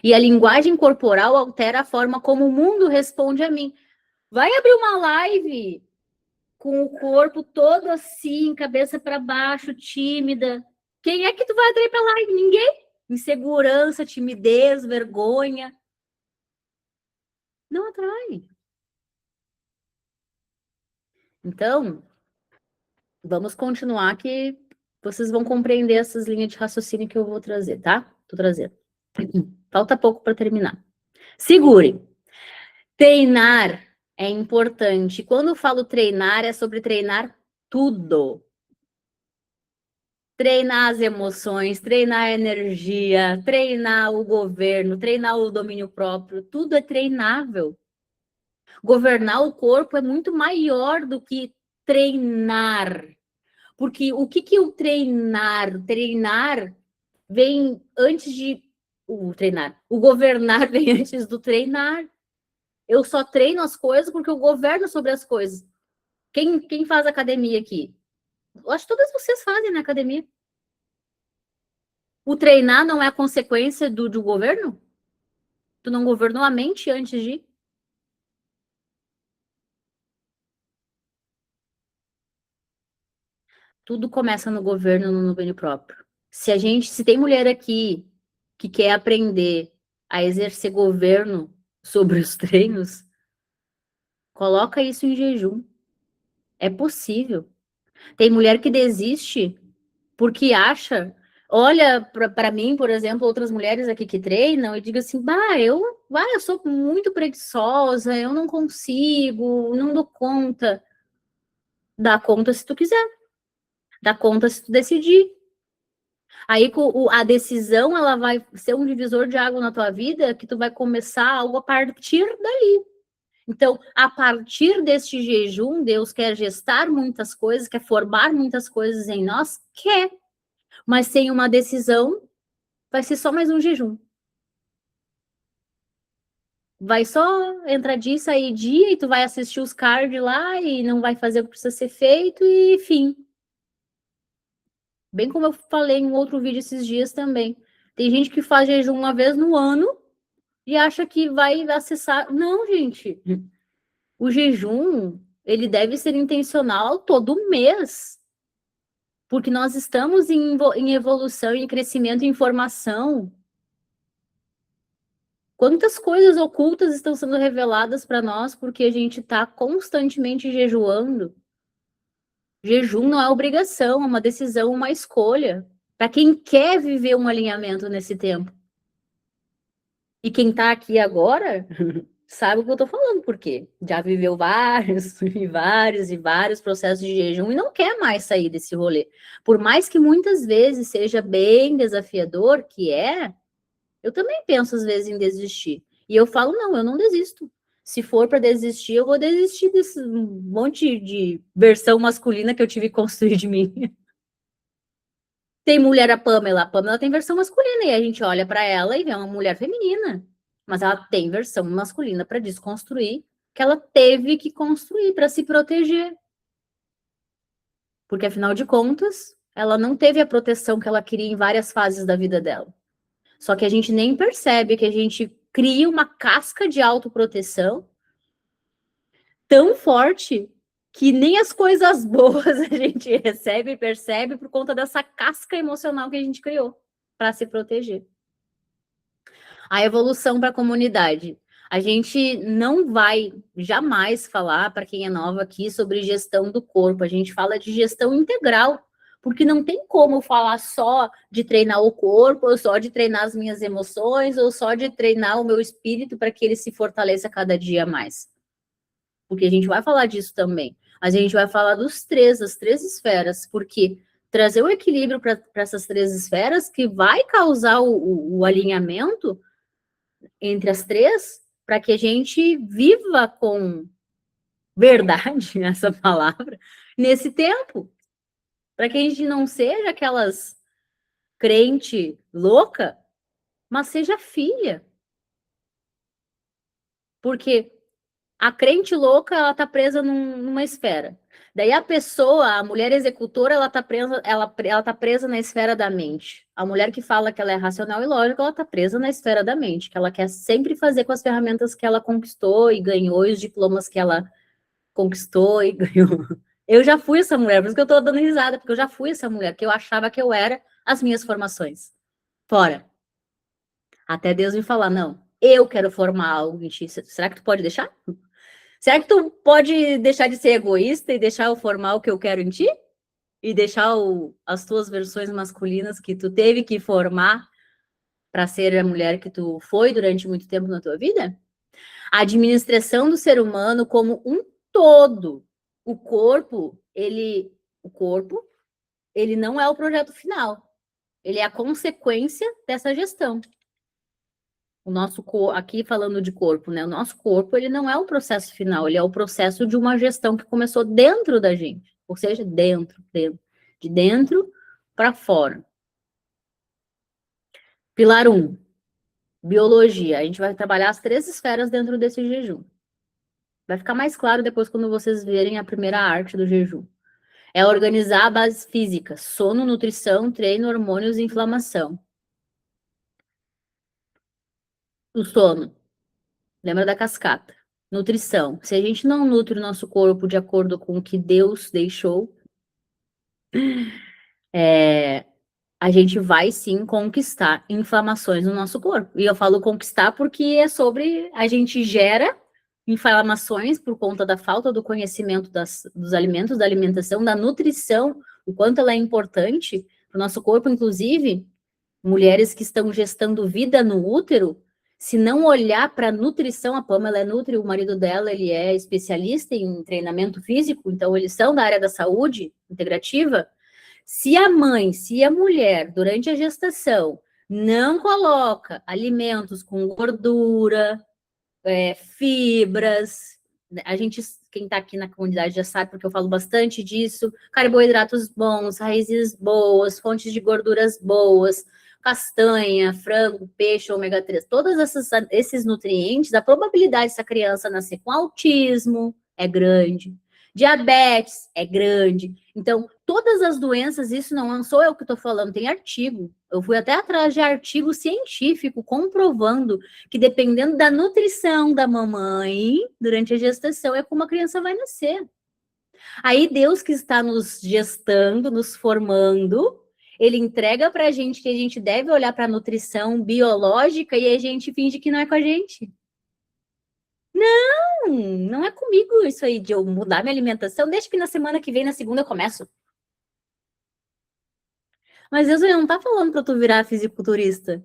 E a linguagem corporal altera a forma como o mundo responde a mim. Vai abrir uma live com o corpo todo assim, cabeça para baixo, tímida. Quem é que tu vai atrair para live? Ninguém. Insegurança, timidez, vergonha. Não atrai. Então, vamos continuar que vocês vão compreender essas linhas de raciocínio que eu vou trazer, tá? Tô trazendo. Falta pouco para terminar. Segure. Treinar é importante. Quando eu falo treinar, é sobre treinar tudo. Treinar as emoções, treinar a energia, treinar o governo, treinar o domínio próprio, tudo é treinável. Governar o corpo é muito maior do que treinar. Porque o que o treinar? Treinar vem antes de o treinar. O governar vem antes do treinar. Eu só treino as coisas porque eu governo sobre as coisas. Quem faz academia aqui? Eu acho que todas vocês fazem na academia. O treinar não é a consequência do governo? Tu não governou a mente antes de ir? Tudo começa no governo, no domínio próprio. Se tem mulher aqui que quer aprender a exercer governo sobre os treinos, coloca isso em jejum. É possível. Tem mulher que desiste porque acha, olha para mim, por exemplo, outras mulheres aqui que treinam e diga assim, eu sou muito preguiçosa, eu não consigo, não dou conta. Dá conta se tu quiser. Dá conta se tu decidir. Aí a decisão, ela vai ser um divisor de água na tua vida que tu vai começar algo a partir dali. Então, a partir deste jejum, Deus quer gestar muitas coisas, quer formar muitas coisas em nós, quer. Mas sem uma decisão, vai ser só mais um jejum. Vai só entrar dia e sair dia, e tu vai assistir os cards lá e não vai fazer o que precisa ser feito, e fim. Bem como eu falei em um outro vídeo esses dias também. Tem gente que faz jejum uma vez no ano e acha que vai acessar. Não, gente. O jejum, ele deve ser intencional todo mês. Porque nós estamos em evolução, em crescimento, em informação. Quantas coisas ocultas estão sendo reveladas para nós porque a gente está constantemente jejuando? Jejum não é obrigação, é uma decisão, uma escolha. Para quem quer viver um alinhamento nesse tempo. E quem está aqui agora sabe o que eu estou falando, porque já viveu vários e vários e vários processos de jejum e não quer mais sair desse rolê. Por mais que muitas vezes seja bem desafiador, que é, eu também penso às vezes em desistir. E eu falo, não, eu não desisto. Se for para desistir, eu vou desistir desse monte de versão masculina que eu tive que construir de mim. Tem mulher, a Pamela tem versão masculina, e a gente olha para ela e vê uma mulher feminina. Mas ela tem versão masculina para desconstruir, que ela teve que construir para se proteger. Porque, afinal de contas, ela não teve a proteção que ela queria em várias fases da vida dela. Só que a gente nem percebe que a gente cria uma casca de autoproteção tão forte que nem as coisas boas a gente recebe e percebe por conta dessa casca emocional que a gente criou para se proteger. A evolução para a comunidade. A gente não vai jamais falar, para quem é nova aqui, sobre gestão do corpo. A gente fala de gestão integral, porque não tem como falar só de treinar o corpo, ou só de treinar as minhas emoções, ou só de treinar o meu espírito para que ele se fortaleça cada dia mais. Porque a gente vai falar disso também. Mas a gente vai falar das três esferas, porque trazer o equilíbrio para essas três esferas que vai causar o alinhamento entre as três, para que a gente viva com verdade, essa palavra, nesse tempo. Para que a gente não seja aquelas crente louca, mas seja filha. Porque a crente louca, ela tá presa numa esfera. Daí a pessoa, a mulher executora, ela tá presa na esfera da mente. A mulher que fala que ela é racional e lógica, ela tá presa na esfera da mente, que ela quer sempre fazer com as ferramentas que ela conquistou e ganhou, e os diplomas que ela conquistou e ganhou. Eu já fui essa mulher, por isso que eu tô dando risada, porque eu já fui essa mulher, que eu achava que eu era as minhas formações. Fora. Até Deus me falar, não, eu quero formar algo em ti. Será que tu pode deixar? Será que tu pode deixar de ser egoísta e deixar eu formar o que eu quero em ti? E deixar as tuas versões masculinas que tu teve que formar para ser a mulher que tu foi durante muito tempo na tua vida? A administração do ser humano como um todo. O corpo, ele não é o projeto final. Ele é a consequência dessa gestão. O nosso aqui falando de corpo, né? O nosso corpo, ele não é o processo final, ele é o processo de uma gestão que começou dentro da gente, ou seja, de dentro para fora. Pilar 1, biologia. A gente vai trabalhar as três esferas dentro desse jejum. Vai ficar mais claro depois quando vocês verem a primeira arte do jejum. É organizar a base física, sono, nutrição, treino, hormônios e inflamação. O sono. Lembra da cascata? Nutrição. Se a gente não nutre o nosso corpo de acordo com o que Deus deixou, a gente vai sim conquistar inflamações no nosso corpo. E eu falo conquistar porque é sobre a gente gera inflamações por conta da falta do conhecimento dos alimentos, da alimentação, da nutrição, o quanto ela é importante para o nosso corpo, inclusive, mulheres que estão gestando vida no útero. Se não olhar para a nutrição, a Pamela é nutri, o marido dela, ele é especialista em treinamento físico, então eles são da área da saúde integrativa. Se a mulher, durante a gestação, não coloca alimentos com gordura, fibras, a gente, quem está aqui na comunidade já sabe, porque eu falo bastante disso, carboidratos bons, raízes boas, fontes de gorduras boas, castanha, frango, peixe, ômega 3, todos esses nutrientes, a probabilidade dessa criança nascer com autismo é grande, diabetes é grande. Então, todas as doenças, isso não sou eu que estou falando, tem artigo. Eu fui até atrás de artigo científico comprovando que dependendo da nutrição da mamãe durante a gestação é como a criança vai nascer. Aí Deus que está nos gestando, nos formando, ele entrega para a gente que a gente deve olhar para a nutrição biológica e a gente finge que não é com a gente. Não é comigo isso aí de eu mudar minha alimentação. Deixa que na semana que vem, na segunda, eu começo. Mas Deus ele não tá falando para tu virar fisiculturista.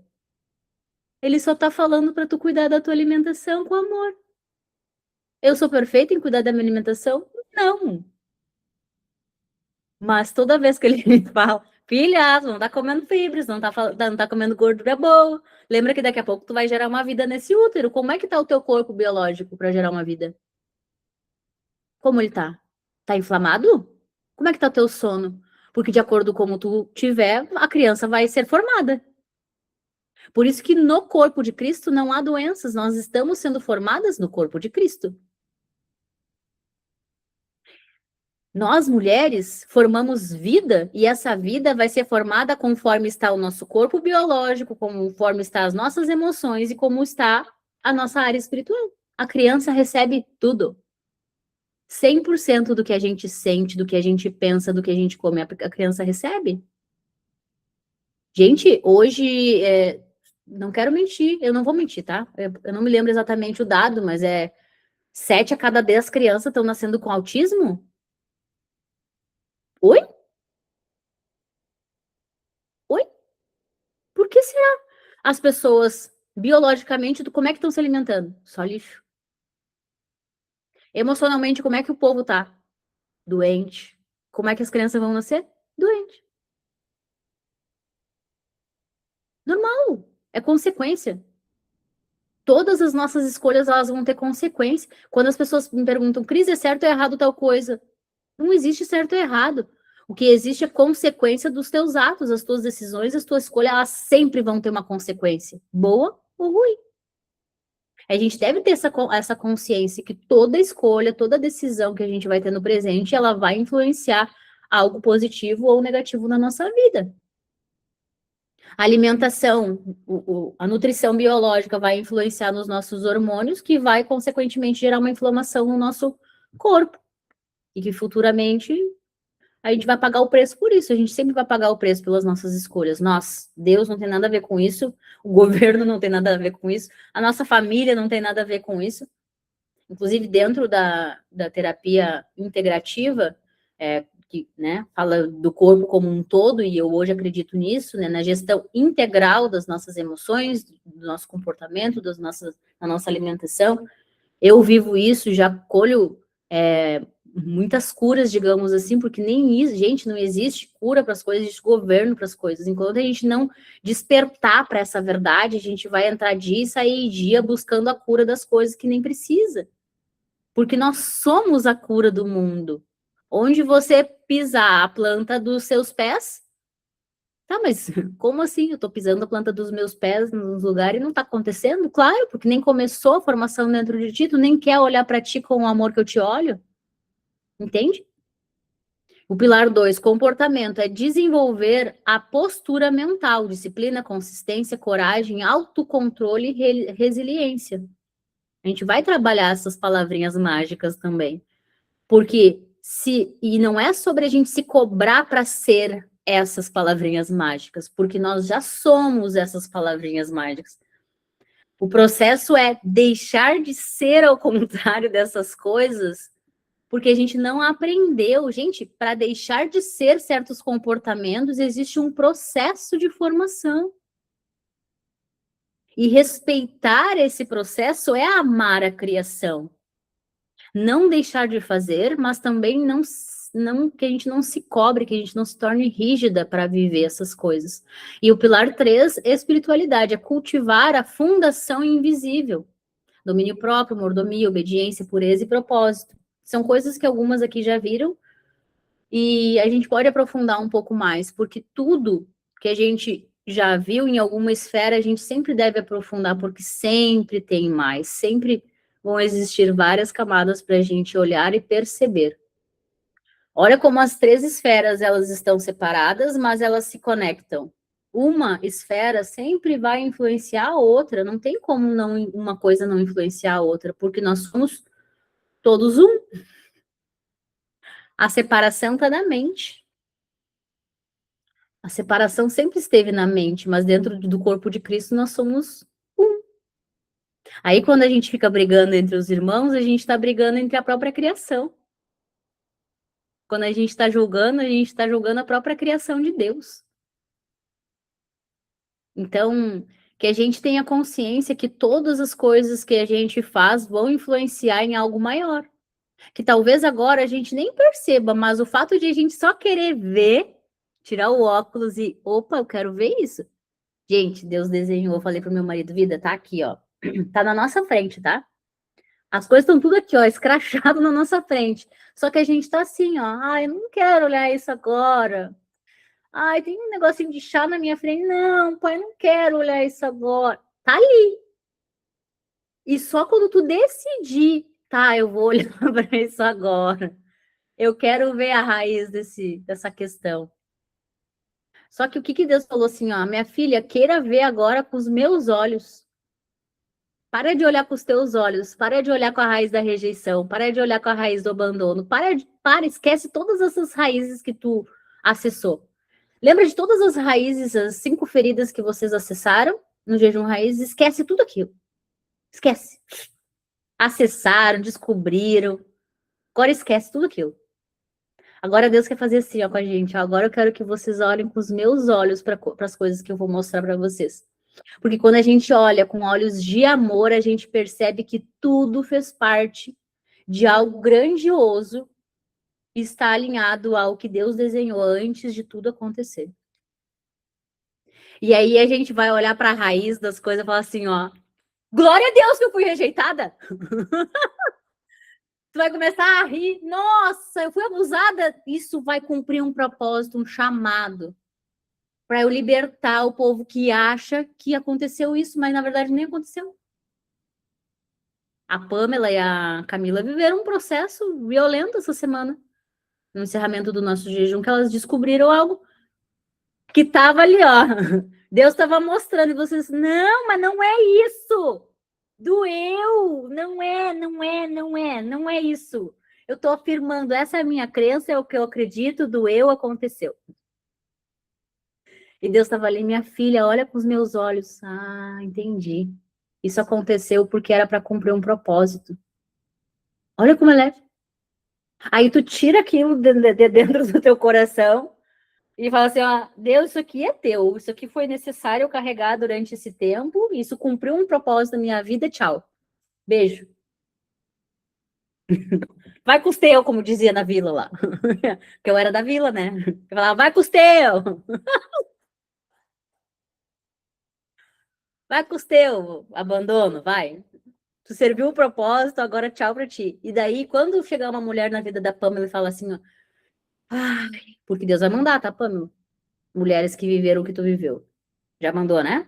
Ele só tá falando para tu cuidar da tua alimentação com amor. Eu sou perfeita em cuidar da minha alimentação? Não. Mas toda vez que ele me fala, filha, não tá comendo fibras, não tá comendo gordura boa. Lembra que daqui a pouco tu vai gerar uma vida nesse útero. Como é que tá o teu corpo biológico para gerar uma vida? Como ele tá? Tá inflamado? Como é que tá o teu sono? Porque de acordo com como tu tiver, a criança vai ser formada. Por isso que no corpo de Cristo não há doenças, nós estamos sendo formadas no corpo de Cristo. Nós, mulheres, formamos vida e essa vida vai ser formada conforme está o nosso corpo biológico, conforme está as nossas emoções e como está a nossa área espiritual. A criança recebe tudo. 100% do que a gente sente, do que a gente pensa, do que a gente come, a criança recebe. Gente, hoje, não quero mentir, eu não vou mentir, tá? Eu não me lembro exatamente o dado, mas 7 a cada 10 crianças estão nascendo com autismo? Oi? Oi? Por que será? As pessoas, biologicamente, como é que estão se alimentando? Só lixo. Emocionalmente, como é que o povo tá? Doente. Como é que as crianças vão nascer? Doente. Normal. É consequência. Todas as nossas escolhas, elas vão ter consequência. Quando as pessoas me perguntam, Cris, é certo ou errado tal coisa? Não existe certo ou errado. O que existe é consequência dos teus atos, as tuas decisões, as tuas escolhas, elas sempre vão ter uma consequência, boa ou ruim. A gente deve ter essa consciência que toda escolha, toda decisão que a gente vai ter no presente, ela vai influenciar algo positivo ou negativo na nossa vida. A alimentação, a nutrição biológica vai influenciar nos nossos hormônios, que vai, consequentemente, gerar uma inflamação no nosso corpo. E que futuramente a gente vai pagar o preço por isso. A gente sempre vai pagar o preço pelas nossas escolhas. Nós, Deus não tem nada a ver com isso, o governo não tem nada a ver com isso, a nossa família não tem nada a ver com isso. Inclusive, dentro da terapia integrativa, que, né, fala do corpo como um todo, e eu hoje acredito nisso, né, na gestão integral das nossas emoções, do nosso comportamento, da nossa alimentação. Eu vivo isso, já colho muitas curas, digamos assim, porque nem isso, gente, não existe cura para as coisas, existe governo para as coisas. Enquanto a gente não despertar para essa verdade, a gente vai entrar dia e sair dia buscando a cura das coisas que nem precisa. Porque nós somos a cura do mundo. Onde você pisar a planta dos seus pés, tá, mas como assim? Eu tô pisando a planta dos meus pés nos lugares e não tá acontecendo? Claro, porque nem começou a formação dentro de ti, tu nem quer olhar para ti com o amor que eu te olho. Entende? O pilar 2, comportamento, é desenvolver a postura mental, disciplina, consistência, coragem, autocontrole e resiliência. A gente vai trabalhar essas palavrinhas mágicas também. Porque e não é sobre a gente se cobrar para ser essas palavrinhas mágicas, porque nós já somos essas palavrinhas mágicas. O processo é deixar de ser ao contrário dessas coisas, porque a gente não aprendeu. Gente, para deixar de ser certos comportamentos, existe um processo de formação. E respeitar esse processo é amar a criação. Não deixar de fazer, mas também não que a gente não se cobre, que a gente não se torne rígida para viver essas coisas. E o pilar 3, espiritualidade, é cultivar a fundação invisível. Domínio próprio, mordomia, obediência, pureza e propósito. São coisas que algumas aqui já viram, e a gente pode aprofundar um pouco mais, porque tudo que a gente já viu em alguma esfera, a gente sempre deve aprofundar, porque sempre tem mais, sempre vão existir várias camadas para a gente olhar e perceber. Olha como as 3 esferas, elas estão separadas, mas elas se conectam. Uma esfera sempre vai influenciar a outra, não tem como não, uma coisa não influenciar a outra, porque nós somos todos um. A separação está na mente. A separação sempre esteve na mente, mas dentro do corpo de Cristo nós somos um. Aí quando a gente fica brigando entre os irmãos, a gente está brigando entre a própria criação. Quando a gente está julgando, a gente está julgando a própria criação de Deus. Então, que a gente tenha consciência que todas as coisas que a gente faz vão influenciar em algo maior. Que talvez agora a gente nem perceba, mas o fato de a gente só querer ver, tirar o óculos e, opa, eu quero ver isso. Gente, Deus desenhou, eu falei pro meu marido, vida, tá aqui, ó. Tá na nossa frente, tá? As coisas estão tudo aqui, ó, escrachado na nossa frente. Só que a gente tá assim, ó, ai, eu não quero olhar isso agora. Ai, tem um negocinho de chá na minha frente. Não, pai, não quero olhar isso agora. Tá ali. E só quando tu decidir, tá, eu vou olhar para isso agora. Eu quero ver a raiz dessa questão. Só que o que Deus falou assim, ó, minha filha, queira ver agora com os meus olhos. Para de olhar com os teus olhos, para de olhar com a raiz da rejeição, para de olhar com a raiz do abandono, esquece todas essas raízes que tu acessou. Lembra de todas as raízes, as 5 feridas que vocês acessaram no jejum raiz? Esquece tudo aquilo. Esquece. Acessaram, descobriram. Agora esquece tudo aquilo. Agora Deus quer fazer assim, ó, com a gente. Agora eu quero que vocês olhem com os meus olhos para as coisas que eu vou mostrar para vocês. Porque quando a gente olha com olhos de amor, a gente percebe que tudo fez parte de algo grandioso e está alinhado ao que Deus desenhou antes de tudo acontecer. E aí a gente vai olhar para a raiz das coisas e falar assim, ó, glória a Deus que eu fui rejeitada. Tu vai começar a rir, nossa, eu fui abusada. Isso vai cumprir um propósito, um chamado para eu libertar o povo que acha que aconteceu isso, mas na verdade nem aconteceu. A Pamela e a Camila viveram um processo violento essa semana, no encerramento do nosso jejum, que elas descobriram algo que estava ali, ó. Deus estava mostrando, e vocês, não, mas não é isso. Doeu, não é isso. Eu estou afirmando, essa é a minha crença, é o que eu acredito, doeu, aconteceu. E Deus estava ali, minha filha, olha com os meus olhos. Ah, entendi. Isso aconteceu porque era para cumprir um propósito. Olha como é leve. Aí tu tira aquilo de dentro do teu coração e fala assim, ó, Deus, isso aqui é teu, isso aqui foi necessário eu carregar durante esse tempo, isso cumpriu um propósito na minha vida, tchau. Beijo. Vai com os teus, como dizia na vila lá. Porque eu era da vila, né? Eu falava, vai com os teus. Vai com os teus, abandono, vai. Tu serviu o propósito, agora tchau pra ti. E daí, quando chegar uma mulher na vida da Pamela e fala assim, ó, ai, porque Deus vai mandar, tá, Pamela? Mulheres que viveram o que tu viveu. Já mandou, né?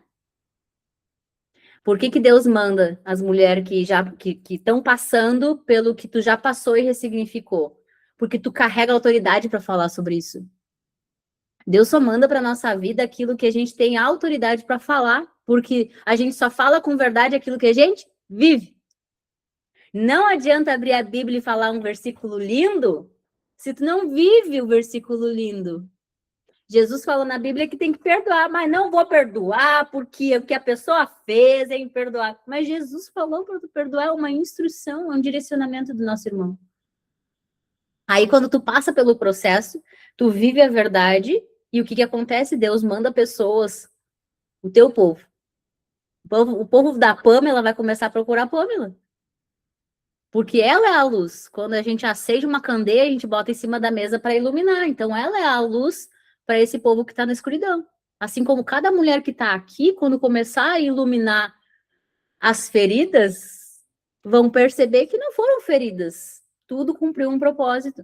Por que Deus manda as mulheres que estão passando pelo que tu já passou e ressignificou? Porque tu carrega autoridade para falar sobre isso. Deus só manda para nossa vida aquilo que a gente tem autoridade para falar, porque a gente só fala com verdade aquilo que a gente vive. Não adianta abrir a Bíblia e falar um versículo lindo se tu não vive o versículo lindo. Jesus falou na Bíblia que tem que perdoar, mas não vou perdoar porque o que a pessoa fez é imperdoável. Mas Jesus falou para tu perdoar, é uma instrução, é um direcionamento do nosso irmão. Aí quando tu passa pelo processo, tu vive a verdade e o que acontece? Deus manda pessoas, o teu povo. O povo da Pamela vai começar a procurar a Pamela. Porque ela é a luz. Quando a gente acende uma candeia, a gente bota em cima da mesa para iluminar. Então ela é a luz para esse povo que está na escuridão. Assim como cada mulher que está aqui, quando começar a iluminar as feridas, vão perceber que não foram feridas. Tudo cumpriu um propósito.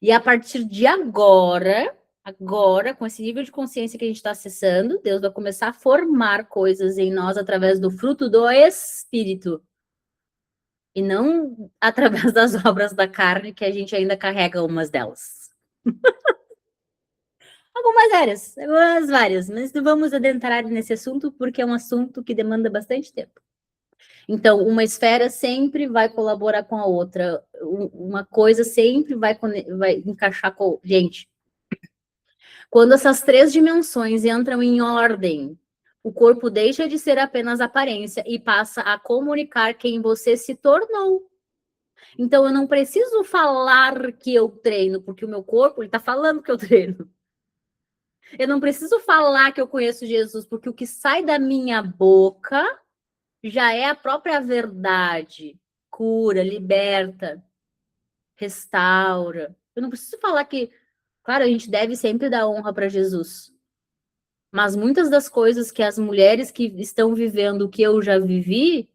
E a partir de agora, Agora, com esse nível de consciência que a gente está acessando, Deus vai começar a formar coisas em nós através do fruto do Espírito. E não através das obras da carne, que a gente ainda carrega umas delas. Algumas várias, mas não vamos adentrar nesse assunto, porque é um assunto que demanda bastante tempo. Então, uma esfera sempre vai colaborar com a outra, uma coisa sempre vai encaixar com... Gente, quando essas três dimensões entram em ordem, o corpo deixa de ser apenas aparência e passa a comunicar quem você se tornou. Então, eu não preciso falar que eu treino, porque o meu corpo está falando que eu treino. Eu não preciso falar que eu conheço Jesus, porque o que sai da minha boca já é a própria verdade. Cura, liberta, restaura. Eu não preciso falar que, claro, a gente deve sempre dar honra para Jesus. Mas muitas das coisas que as mulheres que estão vivendo o que eu já vivi,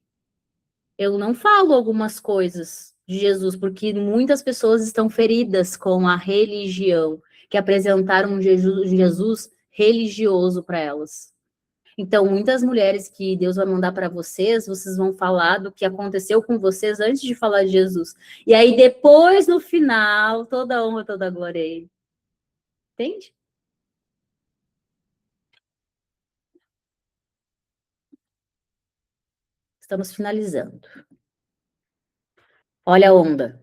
eu não falo algumas coisas de Jesus, porque muitas pessoas estão feridas com a religião, que apresentaram um Jesus religioso para elas. Então, muitas mulheres que Deus vai mandar para vocês, vocês vão falar do que aconteceu com vocês antes de falar de Jesus. E aí, depois, no final, toda a honra, toda a glória aí. Entende? Estamos finalizando. Olha a onda.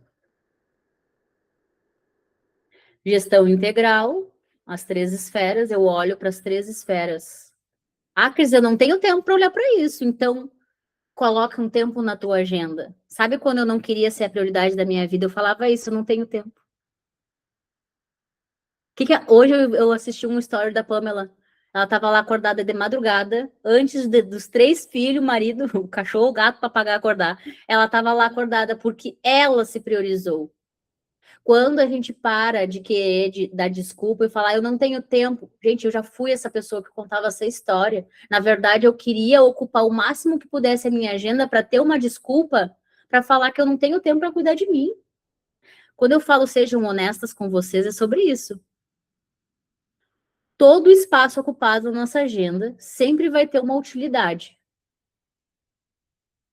Gestão integral, as três esferas, eu olho para as três esferas. Ah, Cris, eu não tenho tempo para olhar para isso, então coloca um tempo na tua agenda. Sabe quando eu não queria ser a prioridade da minha vida? Eu falava isso, eu não tenho tempo. Hoje eu assisti um story da Pamela. Ela estava lá acordada de madrugada, antes dos três filhos, o marido, o cachorro, o gato, o papagaio acordar. Ela estava lá acordada porque ela se priorizou. Quando a gente para de querer dar desculpa e falar, eu não tenho tempo. Gente, eu já fui essa pessoa que contava essa história. Na verdade, eu queria ocupar o máximo que pudesse a minha agenda para ter uma desculpa para falar que eu não tenho tempo para cuidar de mim. Quando eu falo sejam honestas com vocês, é sobre isso. Todo espaço ocupado na nossa agenda sempre vai ter uma utilidade.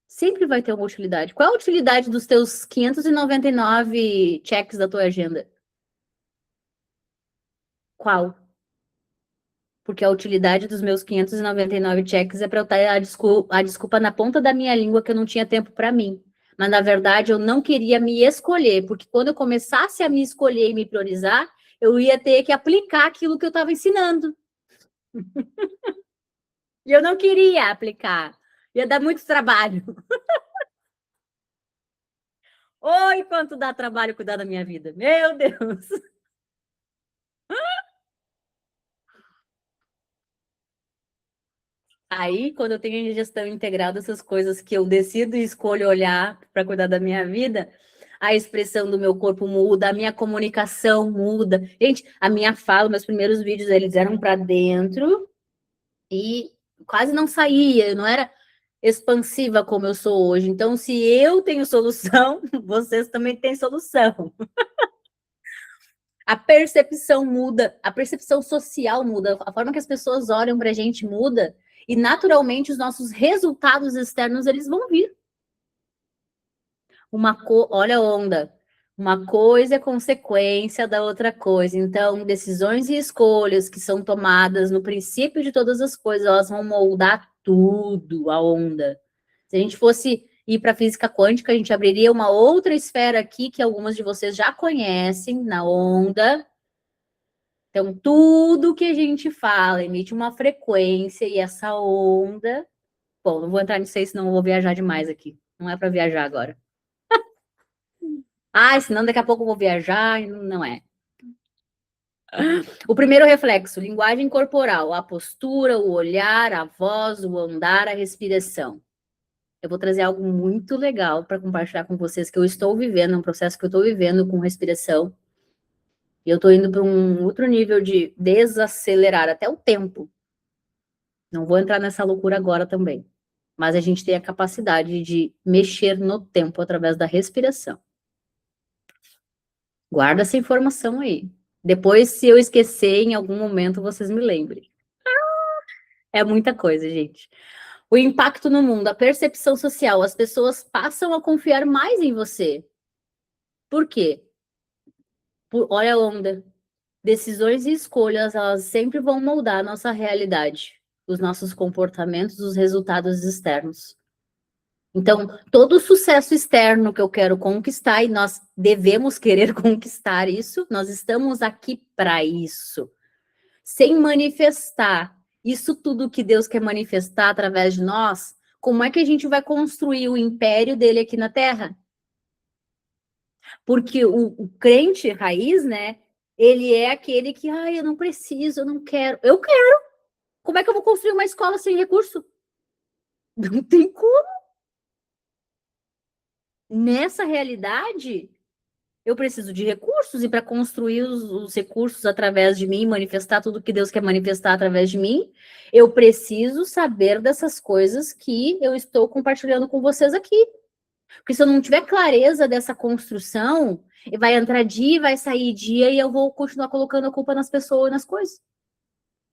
Sempre vai ter uma utilidade. Qual é a utilidade dos teus 599 checks da tua agenda? Qual? Porque a utilidade dos meus 599 checks é para eu ter a desculpa na ponta da minha língua que eu não tinha tempo para mim. Mas, na verdade, eu não queria me escolher, porque quando eu começasse a me escolher e me priorizar, eu ia ter que aplicar aquilo que eu estava ensinando. E eu não queria aplicar. Ia dar muito trabalho. Oi, quanto dá trabalho cuidar da minha vida. Meu Deus. Aí, quando eu tenho em gestão integrada, essas coisas que eu decido e escolho olhar para cuidar da minha vida, a expressão do meu corpo muda, a minha comunicação muda. Gente, a minha fala, meus primeiros vídeos, eles eram para dentro e quase não saía, eu não era expansiva como eu sou hoje. Então, se eu tenho solução, vocês também têm solução. A percepção muda, a percepção social muda, a forma que as pessoas olham para a gente muda e naturalmente os nossos resultados externos eles vão vir. Olha a onda. Uma coisa é consequência da outra coisa. Então, decisões e escolhas que são tomadas no princípio de todas as coisas, elas vão moldar tudo, a onda. Se a gente fosse ir para a física quântica, a gente abriria uma outra esfera aqui que algumas de vocês já conhecem, na onda. Então, tudo que a gente fala emite uma frequência e essa onda... Bom, não vou entrar nisso aí, senão eu vou viajar demais aqui. Não é para viajar agora. Senão daqui a pouco eu vou viajar e não é. O primeiro reflexo, linguagem corporal, a postura, o olhar, a voz, o andar, a respiração. Eu vou trazer algo muito legal para compartilhar com vocês que eu estou vivendo, um processo que eu estou vivendo com respiração. E eu estou indo para um outro nível de desacelerar até o tempo. Não vou entrar nessa loucura agora também. Mas a gente tem a capacidade de mexer no tempo através da respiração. Guarda essa informação aí. Depois, se eu esquecer, em algum momento, vocês me lembrem. É muita coisa, gente. O impacto no mundo, a percepção social, as pessoas passam a confiar mais em você. Por quê? Olha a onda. Decisões e escolhas, elas sempre vão moldar a nossa realidade, os nossos comportamentos, os resultados externos. Então, todo o sucesso externo que eu quero conquistar, e nós devemos querer conquistar isso, nós estamos aqui para isso. Sem manifestar isso tudo que Deus quer manifestar através de nós, como é que a gente vai construir o império dele aqui na Terra? Porque o crente raiz, né? Ele é aquele que, eu não preciso, eu não quero. Eu quero. Como é que eu vou construir uma escola sem recurso? Não tem como. Nessa realidade, eu preciso de recursos, e para construir os recursos através de mim, manifestar tudo que Deus quer manifestar através de mim, eu preciso saber dessas coisas que eu estou compartilhando com vocês aqui. Porque se eu não tiver clareza dessa construção, vai entrar dia, vai sair dia, e eu vou continuar colocando a culpa nas pessoas e nas coisas.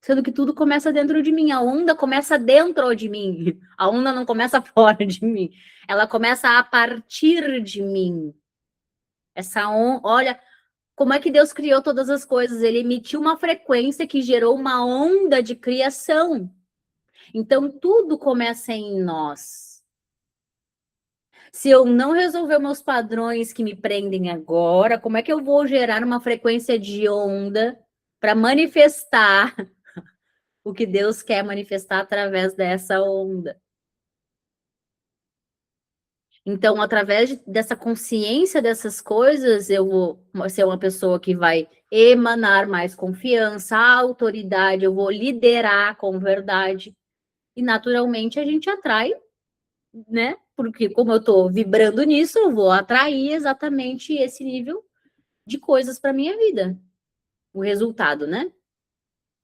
Sendo que tudo começa dentro de mim. A onda começa dentro de mim. A onda não começa fora de mim. Ela começa a partir de mim. Essa onda, olha, como é que Deus criou todas as coisas? Ele emitiu uma frequência que gerou uma onda de criação. Então, tudo começa em nós. Se eu não resolver meus padrões que me prendem agora, como é que eu vou gerar uma frequência de onda para manifestar o que Deus quer manifestar através dessa onda? Então, através dessa consciência dessas coisas, eu vou ser uma pessoa que vai emanar mais confiança, autoridade, eu vou liderar com verdade. E, naturalmente, a gente atrai, né? Porque, como eu estou vibrando nisso, eu vou atrair exatamente esse nível de coisas para minha vida. O resultado, né?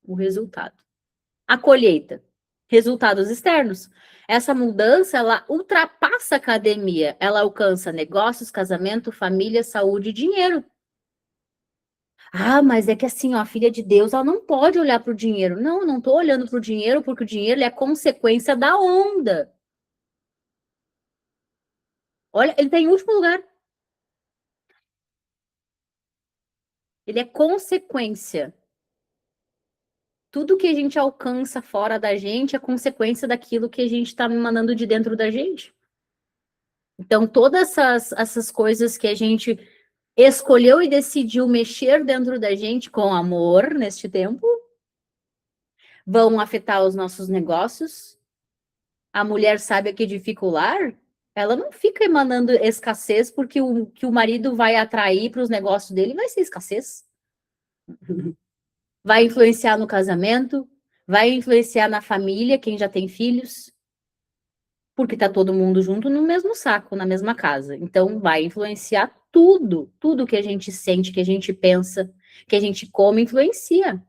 O resultado. A colheita. Resultados externos. Essa mudança, ela ultrapassa a academia. Ela alcança negócios, casamento, família, saúde e dinheiro. Mas é que assim, ó, a filha de Deus, ela não pode olhar para o dinheiro. Não, eu não estou olhando para o dinheiro, porque o dinheiro é consequência da onda. Olha, ele está em último lugar. Ele é consequência. Tudo que a gente alcança fora da gente é consequência daquilo que a gente está emanando de dentro da gente. Então, todas essas coisas que a gente escolheu e decidiu mexer dentro da gente com amor neste tempo, vão afetar os nossos negócios. A mulher sábia que edifica o lar, ela não fica emanando escassez, porque o que o marido vai atrair para os negócios dele vai ser escassez. Vai influenciar no casamento, vai influenciar na família, quem já tem filhos, porque tá todo mundo junto no mesmo saco, na mesma casa. Então, vai influenciar tudo, tudo que a gente sente, que a gente pensa, que a gente come, influencia.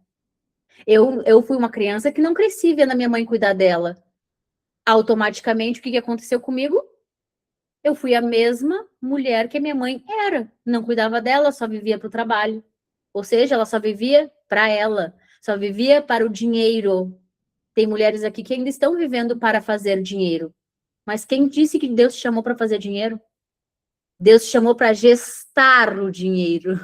Eu fui uma criança que não cresci vendo a minha mãe cuidar dela. Automaticamente, o que aconteceu comigo? Eu fui a mesma mulher que a minha mãe era. Não cuidava dela, só vivia para o trabalho. Ou seja, ela só vivia para ela, só vivia para o dinheiro. Tem mulheres aqui que ainda estão vivendo para fazer dinheiro. Mas quem disse que Deus te chamou para fazer dinheiro? Deus te chamou para gestar o dinheiro.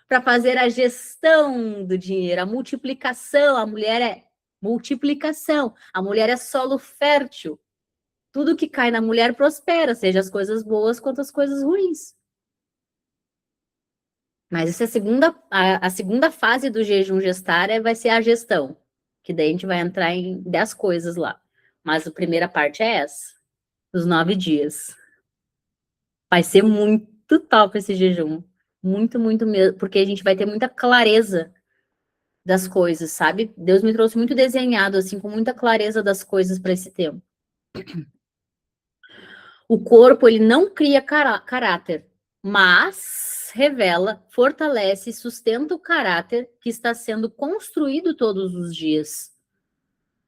Para fazer a gestão do dinheiro, a multiplicação. A mulher é multiplicação. A mulher é solo fértil. Tudo que cai na mulher prospera, seja as coisas boas quanto as coisas ruins. Mas essa é a segunda fase do jejum gestar vai ser a gestão, que daí a gente vai entrar em 10 coisas lá. Mas a primeira parte é essa, os 9 dias. Vai ser muito top esse jejum. Muito, muito mesmo, porque a gente vai ter muita clareza das coisas, sabe? Deus me trouxe muito desenhado, assim, com muita clareza das coisas para esse tempo. O corpo, ele não cria caráter, mas revela, fortalece e sustenta o caráter que está sendo construído todos os dias.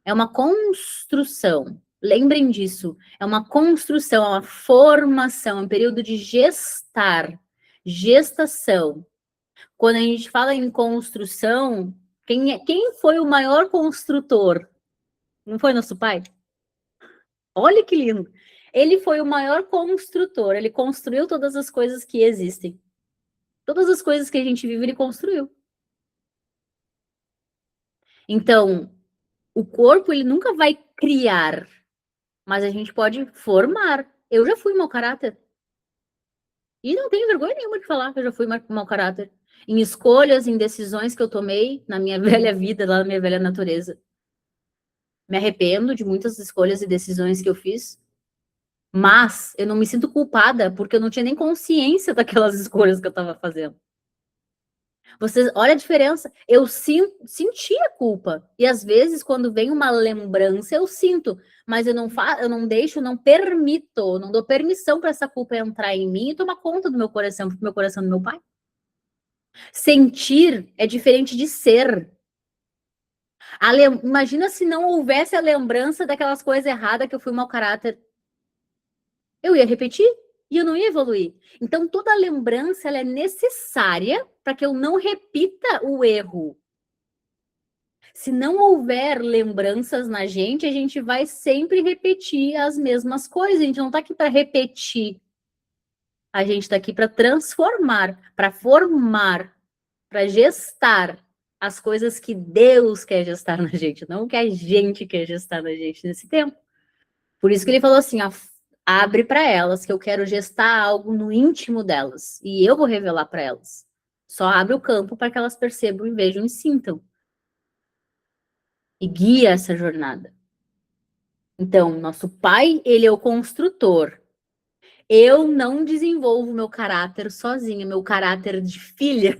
É uma construção. Lembrem disso. É uma construção, é uma formação, é um período de gestar, gestação. Quando a gente fala em construção, quem foi o maior construtor? Não foi nosso pai? Olha que lindo. Ele foi o maior construtor, ele construiu todas as coisas que existem. Todas as coisas que a gente vive, ele construiu. Então, o corpo, ele nunca vai criar, mas a gente pode formar. Eu já fui mau caráter. E não tenho vergonha nenhuma de falar que eu já fui mau caráter. Em escolhas, em decisões que eu tomei na minha velha vida, lá na minha velha natureza. Me arrependo de muitas escolhas e decisões que eu fiz, mas eu não me sinto culpada porque eu não tinha nem consciência daquelas escolhas que eu estava fazendo. Vocês, olha a diferença. Eu sentia culpa. E às vezes, quando vem uma lembrança, eu sinto, mas eu não deixo, não permito, não dou permissão para essa culpa entrar em mim e tomar conta do meu coração, porque meu coração é do meu pai. Sentir é diferente de ser. Imagina se não houvesse a lembrança daquelas coisas erradas que eu fui mau caráter. Eu ia repetir e eu não ia evoluir. Então, toda lembrança ela é necessária para que eu não repita o erro. Se não houver lembranças na gente, a gente vai sempre repetir as mesmas coisas. A gente não está aqui para repetir. A gente está aqui para transformar, para formar, para gestar as coisas que Deus quer gestar na gente, não o que a gente quer gestar na gente nesse tempo. Por isso que ele falou assim, ó, abre para elas, que eu quero gestar algo no íntimo delas, e eu vou revelar para elas. Só abre o campo para que elas percebam e vejam e sintam. E guia essa jornada. Então, nosso pai, ele é o construtor. Eu não desenvolvo meu caráter sozinha, meu caráter de filha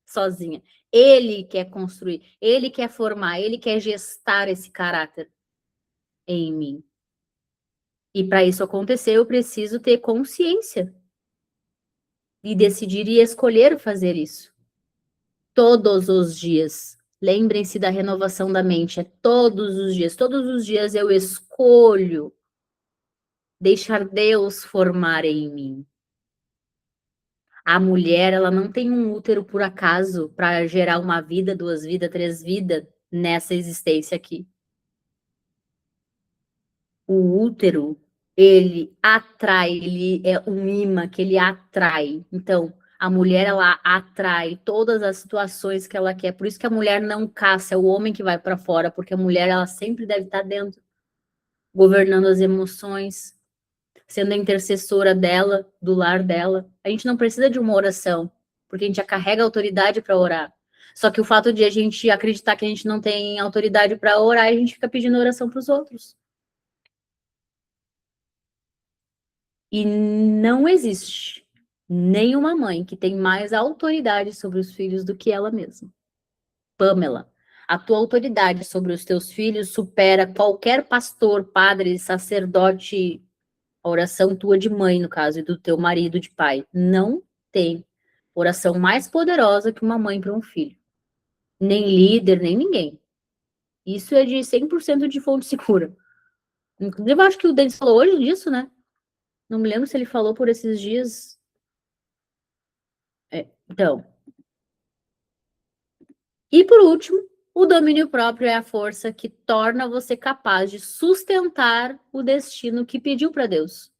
sozinha. Ele quer construir, ele quer formar, ele quer gestar esse caráter em mim. E para isso acontecer, eu preciso ter consciência e decidir e escolher fazer isso. Todos os dias. Lembrem-se da renovação da mente, é todos os dias. Todos os dias eu escolho deixar Deus formar em mim. A mulher, ela não tem um útero por acaso para gerar uma vida, duas vidas, três vidas nessa existência aqui. O útero, ele atrai, ele é um imã que ele atrai. Então, a mulher, ela atrai todas as situações que ela quer. Por isso que a mulher não caça, é o homem que vai para fora, porque a mulher, ela sempre deve estar dentro, governando as emoções, sendo a intercessora dela, do lar dela. A gente não precisa de uma oração, porque a gente já carrega autoridade para orar. Só que o fato de a gente acreditar que a gente não tem autoridade para orar, a gente fica pedindo oração para os outros. E não existe nenhuma mãe que tem mais autoridade sobre os filhos do que ela mesma. Pamela, a tua autoridade sobre os teus filhos supera qualquer pastor, padre, sacerdote, a oração tua de mãe, no caso, e do teu marido de pai. Não tem oração mais poderosa que uma mãe para um filho. Nem líder, nem ninguém. Isso é de 100% de fonte segura. Inclusive, eu acho que o Denis falou hoje disso, né? Não me lembro se ele falou por esses dias. Então. E por último, o domínio próprio é a força que torna você capaz de sustentar o destino que pediu para Deus.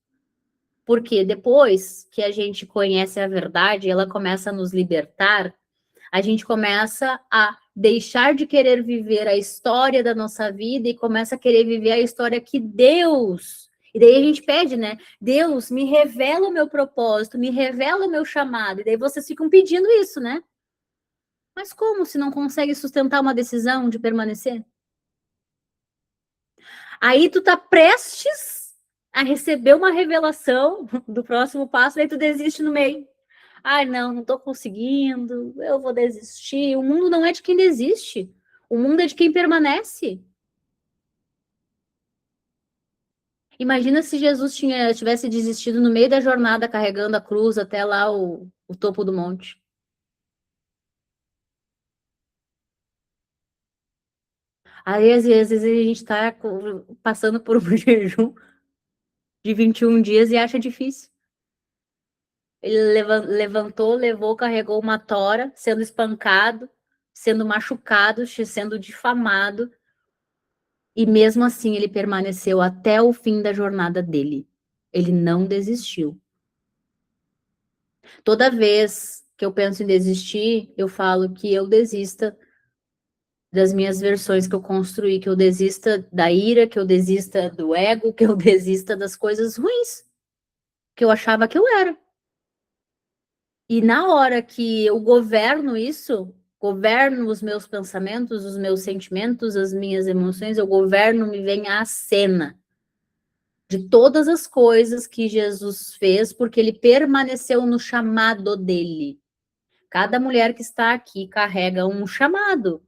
Porque depois que a gente conhece a verdade, ela começa a nos libertar, a gente começa a deixar de querer viver a história da nossa vida e começa a querer viver a história que Deus. E daí a gente pede, né? Deus, me revela o meu propósito, me revela o meu chamado. E daí vocês ficam pedindo isso, né? Mas como se não consegue sustentar uma decisão de permanecer? Aí tu tá prestes a receber uma revelação do próximo passo, aí tu desiste no meio. Ai, não tô conseguindo, eu vou desistir. O mundo não é de quem desiste. O mundo é de quem permanece. Imagina se Jesus tivesse desistido no meio da jornada, carregando a cruz até lá o topo do monte. Aí, às vezes, a gente está passando por um jejum de 21 dias e acha difícil. Ele levantou, levou, carregou uma tora, sendo espancado, sendo machucado, sendo difamado, e mesmo assim ele permaneceu até o fim da jornada dele. Ele não desistiu. Toda vez que eu penso em desistir, eu falo que eu desista das minhas versões que eu construí, que eu desista da ira, que eu desista do ego, que eu desista das coisas ruins que eu achava que eu era. E na hora que eu governo isso, governo os meus pensamentos, os meus sentimentos, as minhas emoções, eu governo, me vem à cena de todas as coisas que Jesus fez, porque ele permaneceu no chamado dele. Cada mulher que está aqui carrega um chamado.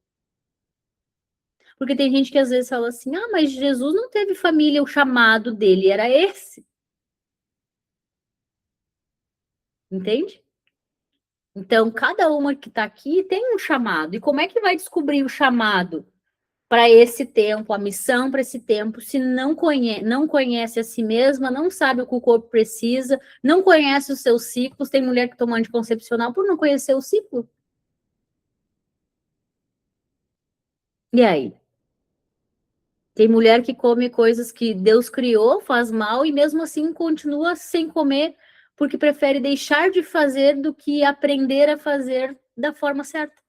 Porque tem gente que às vezes fala assim: ah, mas Jesus não teve família, o chamado dele era esse. Entende? Então, cada uma que está aqui tem um chamado. E como é que vai descobrir o chamado para esse tempo, a missão para esse tempo, se não conhece a si mesma, não sabe o que o corpo precisa, não conhece os seus ciclos? Tem mulher que toma anticoncepcional por não conhecer o ciclo. E aí? Tem mulher que come coisas que Deus criou, faz mal, e mesmo assim continua sem comer, porque prefere deixar de fazer do que aprender a fazer da forma certa.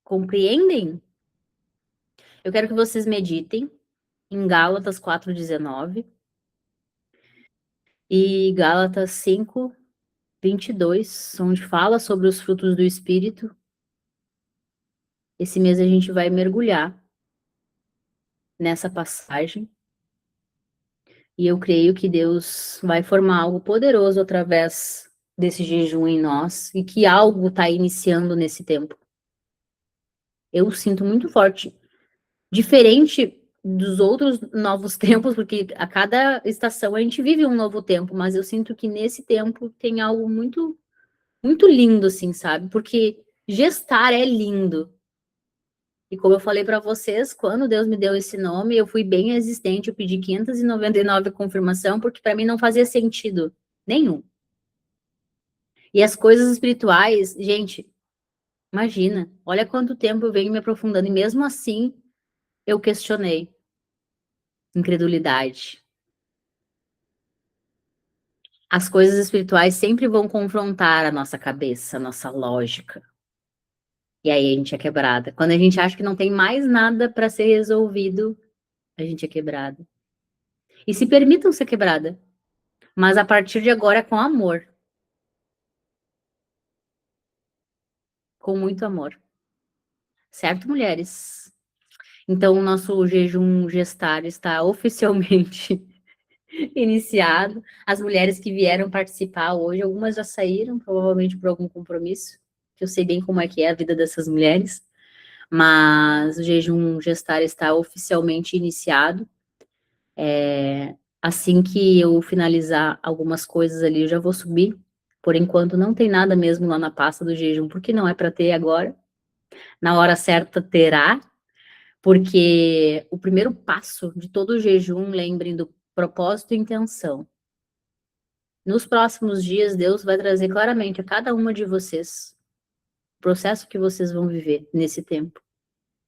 Compreendem? Eu quero que vocês meditem em Gálatas 4:19 e Gálatas 5:22, onde fala sobre os frutos do Espírito. Esse mês a gente vai mergulhar nessa passagem. E eu creio que Deus vai formar algo poderoso através desse jejum em nós e que algo está iniciando nesse tempo. Eu sinto muito forte, diferente dos outros novos tempos, porque a cada estação a gente vive um novo tempo, mas eu sinto que nesse tempo tem algo muito, muito lindo, assim, sabe? Porque gestar é lindo. E como eu falei para vocês, quando Deus me deu esse nome, eu fui bem resistente, eu pedi 599 confirmação, porque para mim não fazia sentido nenhum. E as coisas espirituais, gente, imagina, olha quanto tempo eu venho me aprofundando, e mesmo assim eu questionei. Incredulidade. As coisas espirituais sempre vão confrontar a nossa cabeça, a nossa lógica. E aí a gente é quebrada. Quando a gente acha que não tem mais nada para ser resolvido, a gente é quebrada. E se permitam ser quebrada. Mas a partir de agora é com amor. Com muito amor. Certo, mulheres? Então, o nosso jejum gestar está oficialmente iniciado. As mulheres que vieram participar hoje, algumas já saíram, provavelmente por algum compromisso, que eu sei bem como é que é a vida dessas mulheres, mas o jejum gestar está oficialmente iniciado. Assim que eu finalizar algumas coisas ali, eu já vou subir. Por enquanto, não tem nada mesmo lá na pasta do jejum, porque não é para ter agora. Na hora certa terá, porque o primeiro passo de todo o jejum, lembrem do propósito e intenção. Nos próximos dias, Deus vai trazer claramente a cada uma de vocês o processo que vocês vão viver nesse tempo.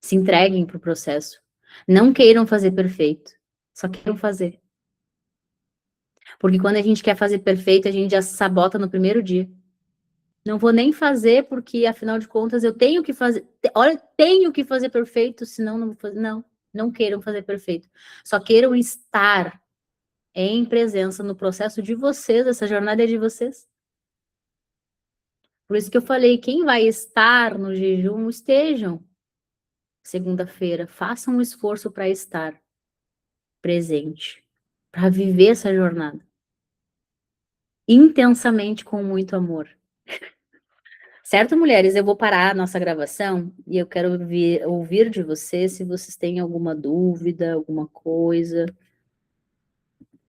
Se entreguem para o processo. Não queiram fazer perfeito, só queiram fazer. Porque quando a gente quer fazer perfeito, a gente já se sabota no primeiro dia. Não vou nem fazer, porque afinal de contas eu tenho que fazer. Olha, tenho que fazer perfeito, senão não vou fazer. Não, não queiram fazer perfeito. Só queiram estar em presença no processo de vocês, essa jornada é de vocês. Por isso que eu falei, quem vai estar no jejum, estejam. Segunda-feira, façam um esforço para estar presente, para viver essa jornada. Intensamente, com muito amor. Certo, mulheres? Eu vou parar a nossa gravação e eu quero ouvir de vocês se vocês têm alguma dúvida, alguma coisa.